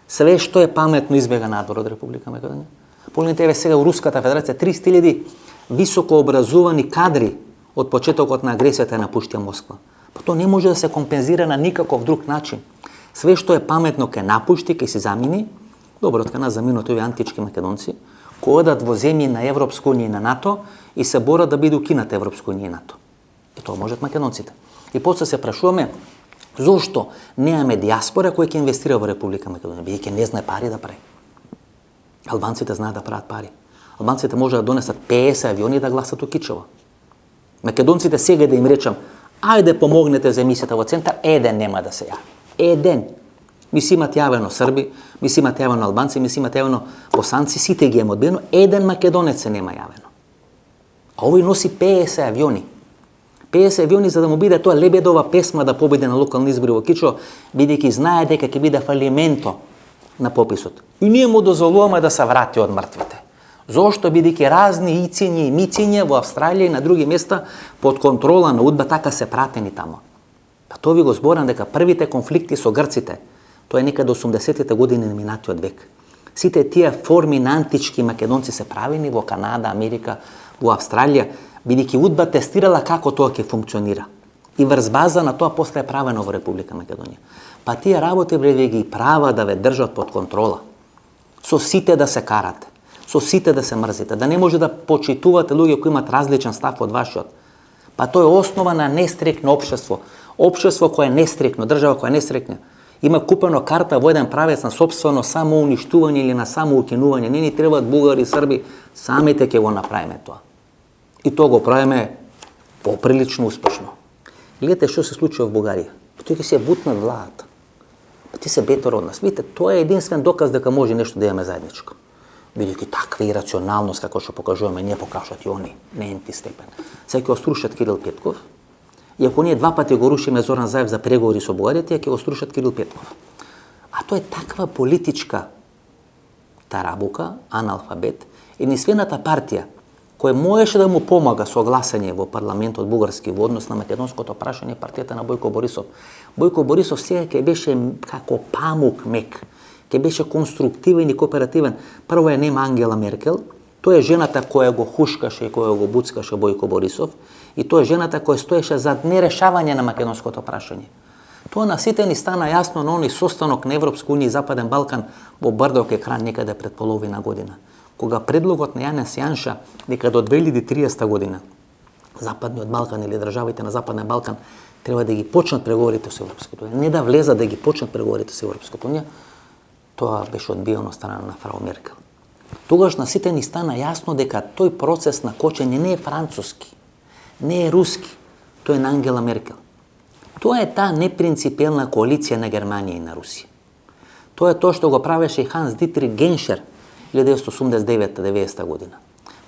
Све што е паметно избега надвор од Република Македонија. Погледнете сега у Руската Федерација 30.000 високо образовани кадри од почетокот на агресијата напуштија Москва. Па тоа не може да се компензира на никаков друг начин. Све што е паметно ке напушти, ке се замини. Добро, од нас заминат овие антички македонци, кои одат во земји на Европска унија и на НАТО и се борат да биде укината Европска унија и НАТО. И тоа можат македонците. И после се прашуваме зошто немаме диаспора која ќе инвестира во Република Македонија, бидејќи не знае пари да прави. Албанците знаат да прават пари. Албанците може да донесат 50 авиони да гласат у Кичево. Македонците сега да им речам, ајде помогнете за емисијата во центар, еден нема да се јави. Еден. Ми си имат јавено Срби, ми си имат јавено Албанци, ми си имат јавено Босанци, сите ги имат одбиено, еден македонец се нема јавено. А овој носи 50 авиони. 50 авиони за да му биде тоа лебедова песма да победи на локални избори во Кичо, бидејќи знае дека ќе биде фалименто на пописот. И ние му дозволуваме да се врати од мртвите. Зошто? Бидејќи разни ициња и мициња во Австралија и на други места под контрола на УДБА така се пратени тамо. Па тоа ви го зборам дека првите конфликти со грците, тоа е некаде 80-тите години на минатиот век. Сите тие форми на антички македонци се правени во Канада, Америка, во Австралија, бидејќи УДБА тестирала како тоа ќе функционира. И врз база на тоа после е правено во Република Македонија. Па тие работи ве ги права да ве држат под контрола. Со сите да се карате, со сите да се мрзите, да не може да почитувате луѓе кои имат различен став од вашиот. Па тоа е основа на нестрекно општество. Општество кое е нестрекно, држава која е нестрекна. Има купено карта во еден правец на сопствено само уништување или на само укинување. Не ни требаат бугари и срби, самите ќе го направиме тоа. И тоа го правиме поприлично успешно. Гледате што се случи во Бугарија. Тој ќе се бутнат владата. Па ти се бетор од нас. Видите, тоа е единствен доказ дека може нешто да имаме заедничко. Бидејќи таква ирационалност како што покажуваме, не покажат и они, не енти степен. Сега ќе го струшат Кирил Петков. И ако ние два пати го рушиме Зоран Заев за преговори со Бугарија, тие ќе го струшат Кирил Петков. А тоа е таква политичка тарабука, аналфабет, единствената партија која можеше да му помага со гласање во парламентот бугарски во однос на македонското прашање, партијата на Бојко Борисов. Бојко Борисов сега ќе беше како памук мек, ќе беше конструктивен и кооперативен. Прво е нема Ангела Меркел, тоа е жената која го хушкаше и која го буцкаше Бојко Борисов, и тоа е жената која стоеше за нерешавање на македонското прашање. Тоа на сите ни стана јасно на оној состанок на Европска унија и Западен Балкан во Брдок екран некаде пред половина година, кога предлогот на Јанес Јанша дека до 2030 година Западниот Балкан или државите на Западен Балкан треба да ги почнат преговорите со Европската унија, не да влезат да ги почнат преговорите со Европската унија, тоа беше одбиено од страна на фрау Меркел. Тогаш на сите ни стана јасно дека тој процес на кочење не е француски, не е руски, тоа е на Ангела Меркел. Тоа е таа непринципелна коалиција на Германија и на Русија. Тоа е тоа што го правеше и Ханс Дитрих Геншер 1989-90 година.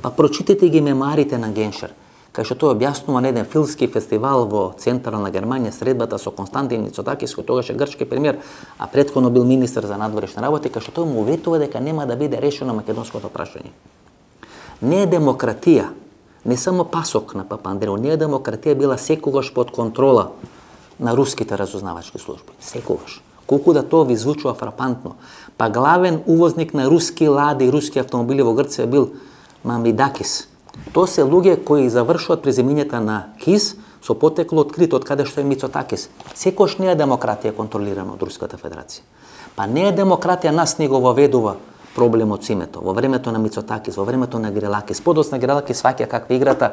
Па прочитете ги мемуарите на Геншер, кај што тој објаснува на еден филмски фестивал во центарот на Германија средбата со Константин Мицотакис, кој тогаш е грчки премиер, а претходно бил министер за надворешни работи, кај што тој му уветува дека нема да биде решено македонското прашање. Не е демократија, не само пасок на Папа Андреј, не е демократија била секогаш под контрола на руските разузнавачки служби. Секогаш. Колку да тоа ви звучува фрапантно. Па главен увозник на руски лади и руски автомобили во Грција бил Мамидакис. Тоа се луѓе кои завршуваат преземињата на КИС со потекло открито од каде што е Мицотакис. Секогаш не е демократија контролирана од Руската Федерација. Па не е демократија, нас не го воведува проблемот со името. Во времето на Мицотакис, во времето на Грилакис, подоцна Грилакис сваќа каква играта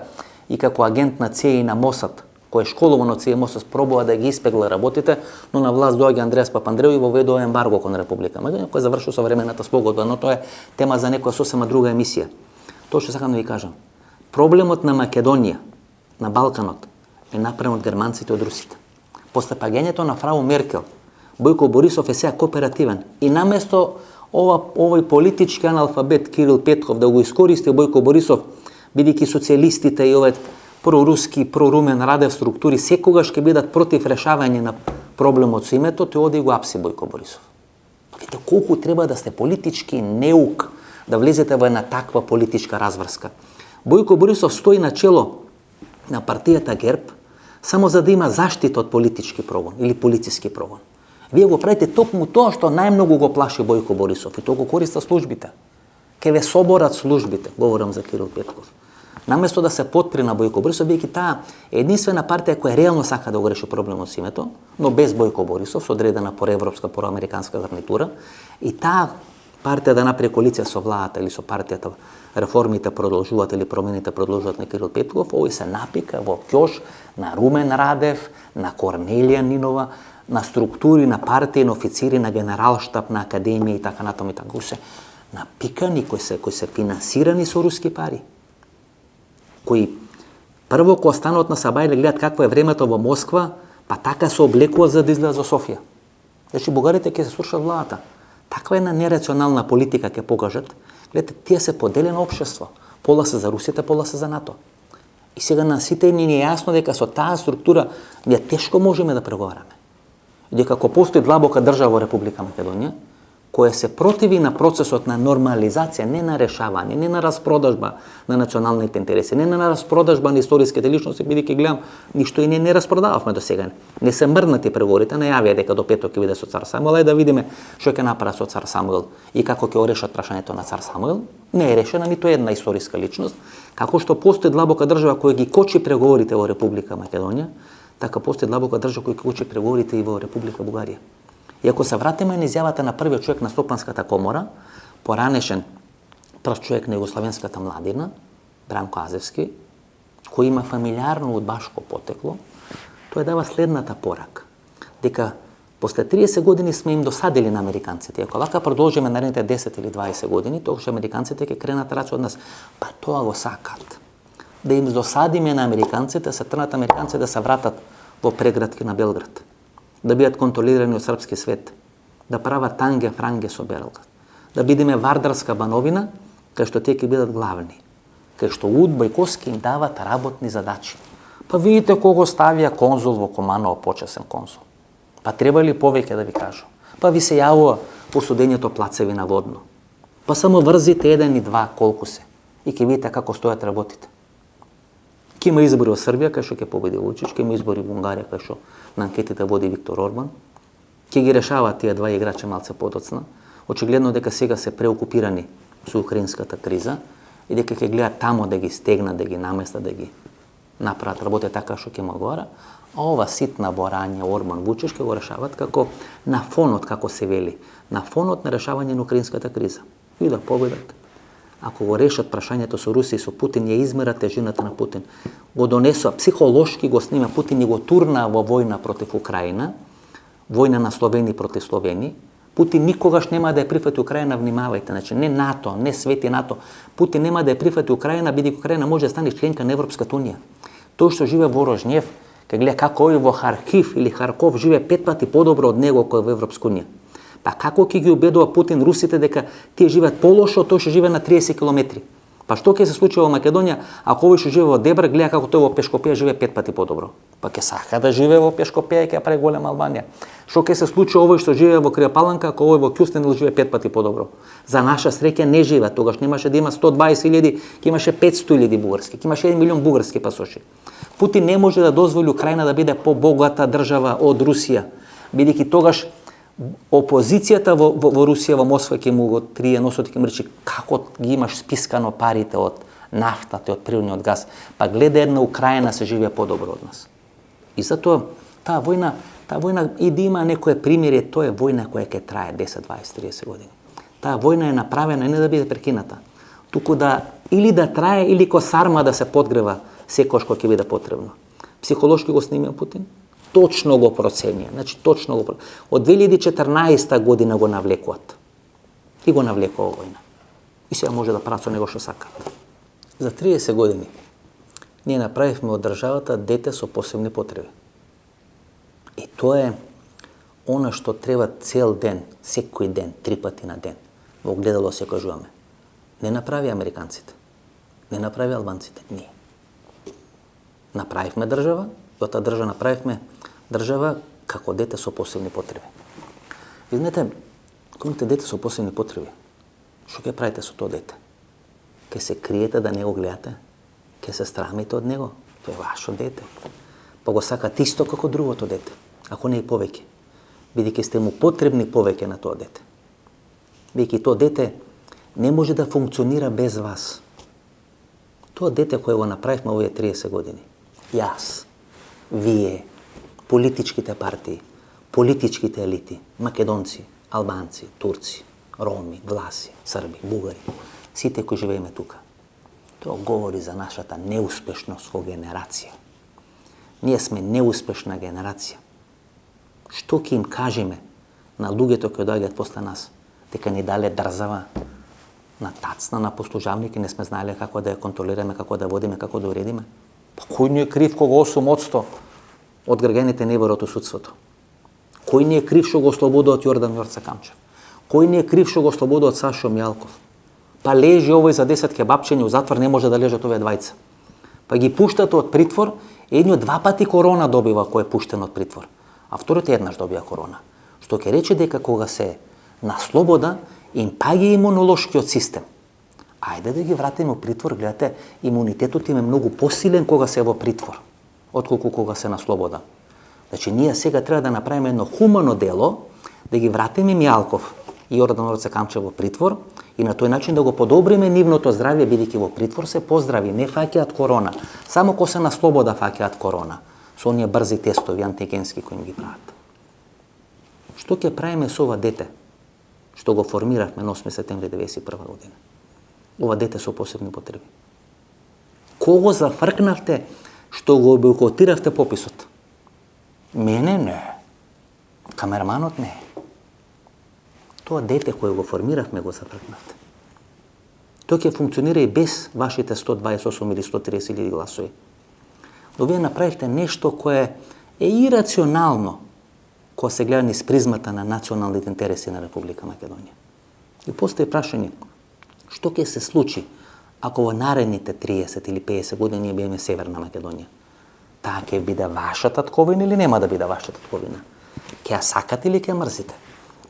и како агент на ЦИЕ и на МОСАД, кој е школуван од ЦИЕ МОСАД, пробува да ги испегла работите, но на власт доаѓа Андреас Папандреou и воведува ембарго кон Република Македонија, кој завршува со времената спогодба, но тоа е тема за некоја сосема друга емисија. Тоа што сакам да ви кажам. Проблемот на Македонија, на Балканот, е направен од германците и од русите. После паѓањето на фрау Меркел, Бојко Борисов е сега кооперативен и наместо овој политички аналфабет Кирил Петков да го искористи Бојко Борисов, бидејќи социјалистите и овој проруски, прорумен Радев структури секогаш ќе бидат против решавање на проблемот со името, тој оди и го апси Бојко Борисов. Видите колку треба да сте политички неук да влезете во една таква политичка разврска. Бојко Борисов стои на чело на партијата ГЕРБ само за да има заштита од политички прогон или полициски прогон. Вие го правите токму тоа што најмногу го плаши Бојко Борисов и тоа го користат службите. Ке ве соборат службите, говорам за Кирил Петков. Наместо да се подпри на Бојко Борисов, бидејќи таа е единствена партија која реално сака да го реши проблемот со името, но без Бојко Борисов, со одредена проевропска, проамериканска гарнитура, и таа партија да направи коалиција со владата или со партијата реформите продолжуваат или промените продолжуваат на Кирил Петков, овој се напика во ќош на Румен Радев, на Корнелија Нинова, на структури, на партии, на официри, на генералштаб, на академија и така натаму и така. Кои се напикани, кои се финансирани со руски пари. Кои прво кога станат на саба или гледат какво е времето во Москва, па така се облекуваат за да излезат за Софија. Значи бугарите ќе се слушат владата. Таква една нерационална политика ќе покажат. Гледате, тие се поделено општество. Пола се за Русија, пола се за НАТО. И сега на сите ни е јасно дека со таа структура ние тешко можеме да преговараме. И дека ако постои длабока држава во Република Македонија, која се противи на процесот на нормализација, не на решавање, не на распродажба на националните интереси, не на распродажба на историските личности, бидејќи гледам, ништо и не распродававме до сега. Не се мрднати преговорите, најавија дека до петок ќе биде со цар Самуил, и да видиме што ќе направат со цар Самуил и како ќе решат прашањето на цар Самуил. Не е решена ниту една историска личност, како што постои длабока држава која ги кочи преговорите во Република Македонија, така постои длабока држава која ги кочи преговорите и во Република Бугарија. И ако се вратиме на изјавата на првиот човек на Стопанската комора, поранешен прв човек на југословенската младина, Бранко Азевски, кој има фамилиарно удбашко потекло, тој дава следната порака, дека после 30 години сме им досадили на американците. Ако вака продолжиме наредните 10 или 20 години, тогаш американците ќе кренат раци од нас. Па тоа го сакат. Да им досадиме на американците, се трнат американците да се вратат во преградки на Белград, да бидат контролирани од српски свет, да прават танге франге со Белград, да бидеме Вардарска бановина, кај што тие ќе бидат главни, кај што Удба и Коски им дават работни задачи. Па видите кого ставија конзул во Команово, почесен конзул. Па треба ли повеќе да ви кажам? Па ви се јавува по судењето Плацеви на Водно. Па само врзите 1 и 2 колку се и ќе видите како стојат работите. Ќе има избори во Србија, кај што ќе победи Вучич, ќе има избори во Унгарија, кај што на анкетите води Виктор Орбан. Ќе ги решаваат тие два играчи малце подоцна. Очигледно дека сега се преокупирани со украинската криза и дека ќе гледаат тамо да ги стегнат, да ги наместат, да ги направат работе така што ќе му одговара. А ова ситна борање Орбан Вучич ќе го решават како на фонот, како се вели, на фонот на решавање на украинската криза. И да победат. Ако го решат прашањето со Русија и со Путин, ја измерат тежината на Путин. Го донесува, психолошки го снима Путин и го турна во војна против Украина, војна на Словени против Словени. Путин никогаш нема да ја прифати Украина, внимавајте, значи не НАТО, не свети НАТО. Путин нема да ја прифати Украина, бидејќи Украина може да стане членка на Европската унија. Тој што живее во Рожњев, кај гледа како овој во Харкив или Харков живее 5 пати подобро од него кој во Европска унија. Па како ќе ги убедува Путин русите дека тие живеат полошо, тој што живее на 30 километри? Па што ќе се случи во Македонија ако овој што живее во Дебра гледа како тој во Пешкопија живее 5 пати подобро? Па ќе сака да живее во Пешкопија и ќе прави голема Албанија. Што ќе се случи овој што живее во Криопаланка ако овој во Кюстендил живее 5 пати подобро? За наша среќа не живее, тогаш немаше да има 120.000, ќе имаше 500.000 бугарски, ќе имаше 1 милион бугарски пасоши. Путин не може да дозволи Украина да биде побогата држава од Русија, бидејќи тогаш опозицијата во Русија, во Москва ќе му го трие носот и ќе му рече како ги имаш спискано парите од нафтата и од природниот газ, па гледа една Украина се живее подобро од нас. И затоа таа војна и да има некое примере, тоа е војна која ќе трае 10, 20, 30 години. Таа војна е направена не да биде прекината, туку да или да трае или ко сарма да се подгрева секој што ќе биде потребно. Психолошки го снимија Путин, точно го проценија, значи точно го од 2014 година го навлекуваат. И го навлекува војна. И сега може да прават со него што сакаат. За 30 години ние направивме од државата дете со посебни потреби. И тоа е она што треба цел ден, секој ден, 3 пати на ден. Во гледало се кажуваме. Не направи американците. Не направи албанците. Ние. Направивме држава, и од таа држава направивме држава како дете со посебни потреби. И знаете, кога имате дете со посебни потреби, што ќе правите со тоа дете? Ќе се криете да не го гледате? Ќе се страмите од него? Тоа е ваше дете. Па го сакате исто како другото дете, ако не и повеќе. Бидејќи сте му потребни повеќе на тоа дете. Бидејќи тоа дете не може да функционира без вас. Тоа дете кое го направивме овие 30 години. Јас, вие, политичките партии, политичките елити, македонци, албанци, турци, Роми, Власи, Срби, Бугари, сите кои живееме тука. Тоа говори за нашата неуспешност во генерација. Ние сме неуспешна генерација. Што ќе им кажеме на луѓето кои доаѓаат после нас? Дека ни дале држава на тацна, на послужавник и не сме знаеле како да ја контролираме, како да водиме, како да уредиме? Па кој ни е крив кога 8% од граѓаните не веруваат во судството? Кој ни е крив што го ослободува од Јордан Јорца Камчев? Кој ни е крив што го ослободува од Сашо Мјалков? Па лежи овој за 10 кебапчења у затвор, не може да лежат овие двајца. Па ги пуштате од притвор, едниот 2 пати корона добива кој е пуштен од притвор, а вториот еднаш добија корона. Што ќе рече дека кога се на слобода, им паѓа имунолошкиот систем. Ајде да ги вратиме во притвор, гледате, имунитетот им е многу посилен кога се во притвор, отколку кога се на слобода. Значи, ние сега треба да направиме едно хумано дело, да ги вратиме Мјалков и Јордан Јорце Камчев во притвор и на тој начин да го подобриме нивното здравје, бидејќи во притвор се поздрави, не фаќаат корона. Само кога се на слобода фаќаат корона, со оние брзи тестови антигенски кои им ги прават. Што ќе правиме со ова дете што го формиравме на 8 септември 1991 година? Ова дете со посебни потреби. Кого зафркнавте што го бойкотиравте пописот? Мене не. Камерманот не. Тоа дете кој го формиравме го зафркнавте. Тој ќе функционира и без вашите 128 или 130 000 гласови. Но вие направихте нешто кое е ирационално кога се гледа низ призмата на националните интереси на Република Македонија. И постои прашање, што ќе се случи ако во наредните 30 или 50 години ние биеме Северна Македонија? Таа ќе биде ваша татковина или нема да биде ваша татковина? Ќе ја сакате или ќе ја мрзите?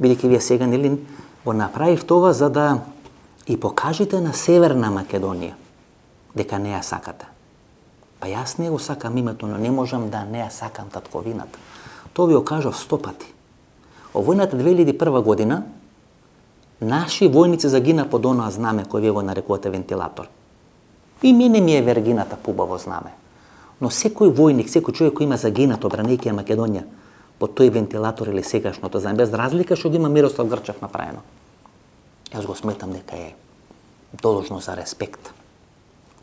Бидејќи вие сега нели го направивте това за да и покажете на Северна Македонија дека не ја сакате. Па јас не го сакам името, но не можам да не ја сакам татковината. Тоа ви го кажав 100 пати. Во војната 2001 година наши војници загина под онаа знаме кој вие го нарекувате вентилатор. И мене ми е вергината пубаво знаме. Но секој војник, секој човек кој има загинато бранејќи Македонија под тој вентилатор или сегашното знаме, без разлика што го има Мирослав Грчев направено. Јас го сметам дека е должно за респект,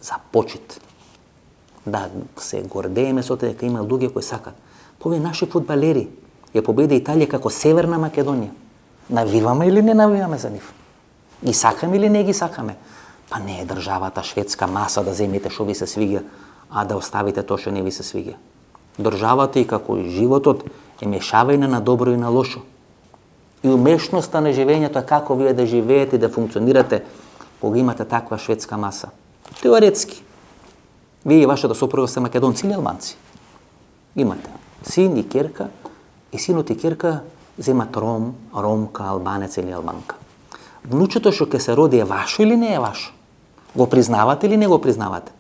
за почит. Да се гордееме со тоа дека има луѓе кои сакат. Пове наши фудбалери ја победи Италија како Северна Македонија. Навиваме или не навиваме за нив? Ги сакаме или не ги сакаме? Па не е државата шведска маса да земете што ви се свиѓа, а да оставите тоа што не ви се свиѓа. Државата и како и животот е мешавање на добро и на лошо. И умешноста на живењето е како вие да живеете и да функционирате кога имате таква шведска маса. Теоретски. Вие и вашата сопруга сте македонци или албанци? Имате син и керка, и синот и керка земат ром, ромка, албанец или албанка. Внучето што ќе се роди е ваше или не е ваше? Го признавате или не го признавате?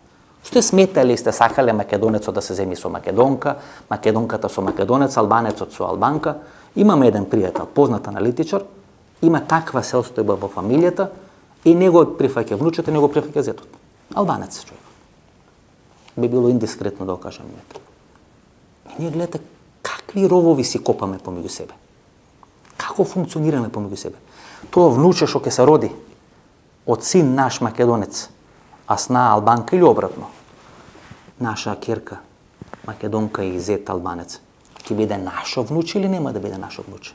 Сте сметали, сте сакале македонецот да се земи со македонка, македонката со македонец, албанецот со албанка. Имаме еден пријател, познат аналитичар, има таква селстојба во фамилијата и не го прифаќа внучето, не го прифаќа зетот. Албанец човек. Би било индискретно да го кажам името. И ние гледате какви ровови си копаме помеѓу себе. Како функционираме помеѓу себе. Тоа внуче што ќе се роди од син наш македонец, а сна албанка или обратно. Наша керка, македонка и зет албанец, ќе биде нашо внуче или нема да биде нашо внуче?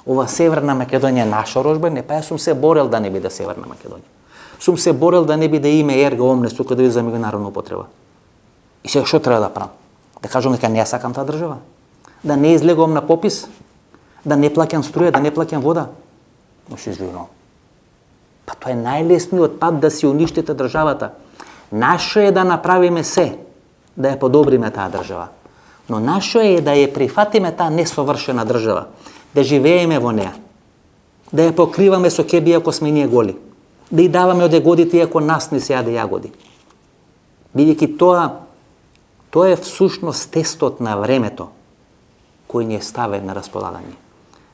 Ова Северна Македонија е наша рожба, не, па јас сум се борел да не биде Северна Македонија. Сум се борел да не биде име Ерга Омнес, тука да биде за меѓународна употреба. И сега што треба да правам? Да кажам дека не ја сакам таа држава? Да не излегувам на попис? Да не плаќам струја, да не плаќам вода? Но се извинувам. Па тоа е најлесниот пат да си уништите државата. Наше е да направиме се да ја подобриме таа држава. Но наше е да ја прифатиме таа несовршена држава, да живееме во неа, да ја покриваме со кеби ако сме ние голи, да ја даваме од ягодите ако нас не се јаде јагоди. Бидејќи тоа е всушност тестот на времето кој ни е ставен на располагање.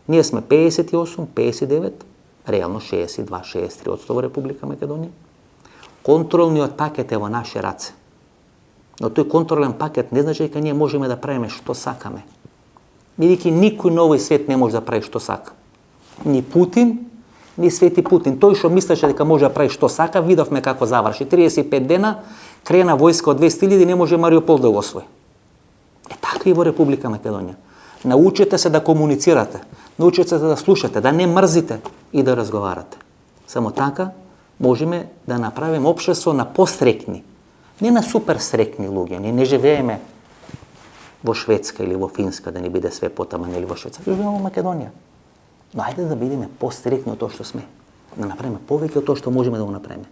Ние сме 58, 59, реално 62-63% во Република Македонија. Контролниот пакет е во наши раце. Но тој контролен пакет не значи дека ние можеме да правиме што сакаме. Бидејќи никој на овој свет не може да прави што сака. Ни Путин, Ни Свети Путин, тој што мислеше дека може да прави што сака, видовме како заврши. 35 дена, крена војска од 200.000, не може Мариупол да го освои. Така и во Република Македонија. Научете се да комуницирате, научете се да слушате, да не мрзите и да разговарате. Само така можеме да направиме општество на посрекни, не на супер срекни луѓе. Ние не живееме во Шведска или во Финска, да не биде све потаман, или во Шведска. Живееме во Македонија. Но ајде да бидеме посрекни од тоа што сме. Да направиме повеќе од тоа што можеме да го направиме.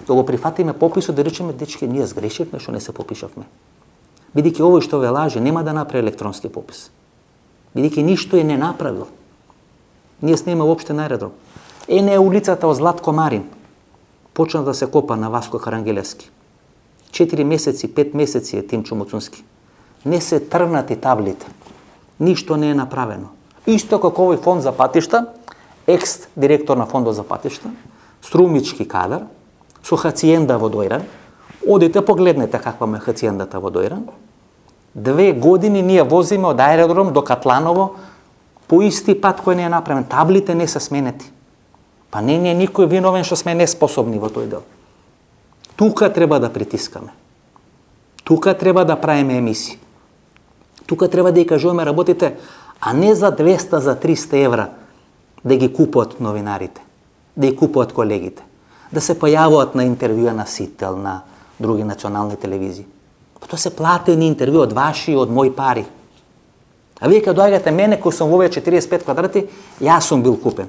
Да го прифатиме пописот, да речеме, дечки, ние сгрешивме што не се попишавме. Бидејќи овој што ве лаже нема да направи електронски попис. Бидејќи ништо е не направил. Ние снеме воопште најредром. Не е улицата од Златко Марин. Почна да се копа на Васко Карангелевски. 4 месеци, 5 месеци е Тимчо Муцунски. Не се тргнати таблите. Ништо не е направено. Исто како овој фонд за патишта, екс-директор на фондот за патишта, струмички кадар, со хациенда во Дојран. Одите, погледнете каква му е хациендата во Дојран. 2 години ние возиме од аеродром до Катланово по исти пат кој не е направен. Таблите не се сменети. Па не е никој виновен што сме неспособни во тој дел. Тука треба да притискаме. Тука треба да правиме емисии. Тука треба да ја кажуваме работите, а не за 200, за 300 евра да ги купуват новинарите, да ги купуват колегите, да се појавуваат на интервјуа на Сител, на други национални телевизии. Тоа се платени интервју од ваши и од мои пари. А вие кога доаѓате мене, кој сум во овие 45 квадрати, јас сум бил купен.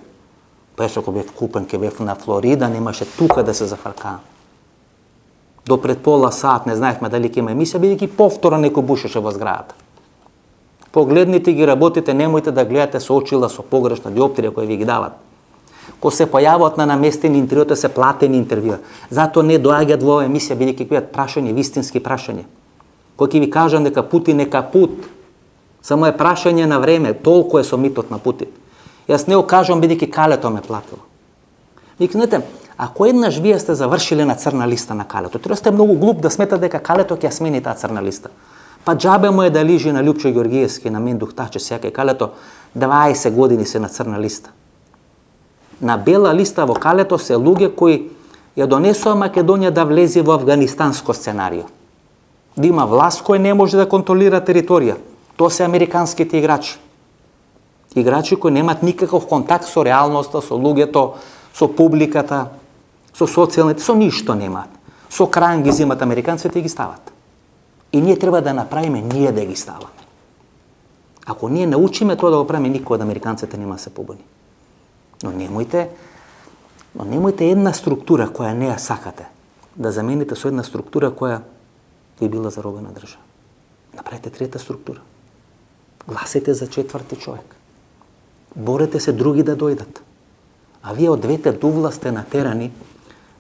Па јас ако бев купен, ке бев на Флорида, немаше тука да се зафркавам. До пред пола сат не знаевме дали ќе има емисија, бидејќи повторно некој бушеше во зградата. Погледнете ги работите, немојте да гледате со очила, со погрешна диоптрија која ви ги дават. Ко се појават на наместени интервјуа, се платени интервјуа. Затоа не доаѓаат во оваа емисија, бидејќи ќе прашање, вистински прашање. Кој ќе ви кажам дека Путин е капут, само е прашање на време, толку е со митот на Путин. Јас не го кажам бидејќи Калето ме платило. Викнете, ако еднаш вие сте завршиле на црна листа на Калето, тоа сте многу глуп да сметате дека Калето ќе ја смени таа црна листа. Па џабе му е да лижи на Лјупчо Ѓоргиевски, на Мендух Таче, сеака Калето, 20 години се на црна листа. На бела листа во Калето се луѓе кои ја донесоа Македонија да влезе во афганистанско сценарио. Да има власт кој не може да контролира територија. Тоа се американските играчи. Играчи кои немаат никаков контакт со реалноста, со луѓето, со публиката, со социјалните, со ништо немаат. Со кран ги земат американците и ги стават. И ние треба да направиме ние да ги ставаме. Ако ние научиме тоа да го правиме, никој од американците нема да се побуни. Но немојте една структура која не ја сакате да замените со една структура која ви била заробена држава. Направете трета структура. Гласете за четврти човек. Борете се други да дојдат. А вие од двете дувла сте натерани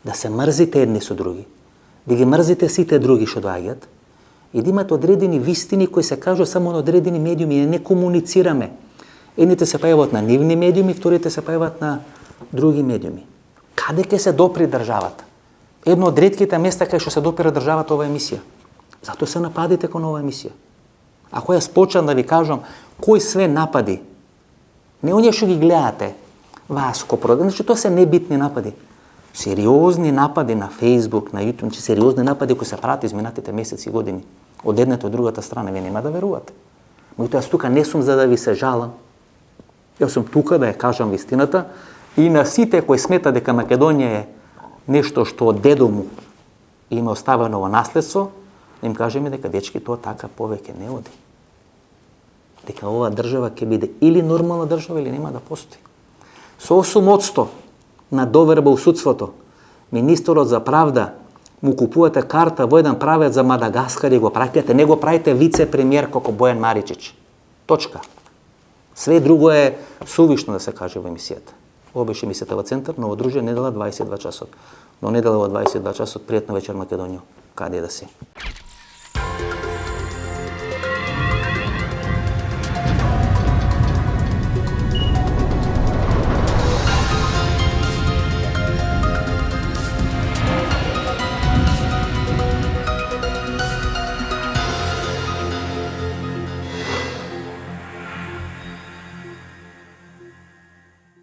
да се мрзите едни со други, да ги мрзите сите други што доаѓаат и да имате одредени вистини кои се кажу само на одредени медиуми и не комуницираме. Едните се појават на нивни медиуми, вторите се појават на други медиуми. Каде ќе се допри државата? Едно од ретките места кај што се допира државата ова емисија. Затоа се нападите кон оваа емисија. Ако јас почнам да ви кажам кои све напади, не оние што ги гледате, Васко продан, значи тоа се небитни напади. Сериозни напади на Facebook, на YouTube, значи сериозни напади кои се прават изминатите месеци и години. Од едната и од другата страна, вие нема да верувате. Меѓутоа, јас тука не сум за да ви се жалам. Јас сум тука да ја кажам вистината и на сите кои смета дека Македонија е нешто што од дедо му има оставено во наследство, им кажеме дека дечки тоа така повеќе не оди. Дека оваа држава ќе биде или нормална држава или нема да постои. Со 8% на доверба у судството, министерот за правда му купувате карта во еден правец за Мадагаскар и го праќате, не го правите вице-премиер како Бојан Маричич. Точка. Све друго е сувишно да се каже во емисијата. Ова беше емисијата во Центар, ново дружие, недела 22 часот. Но недела во 22 часот, пријатна вечер Македонија, каде да си.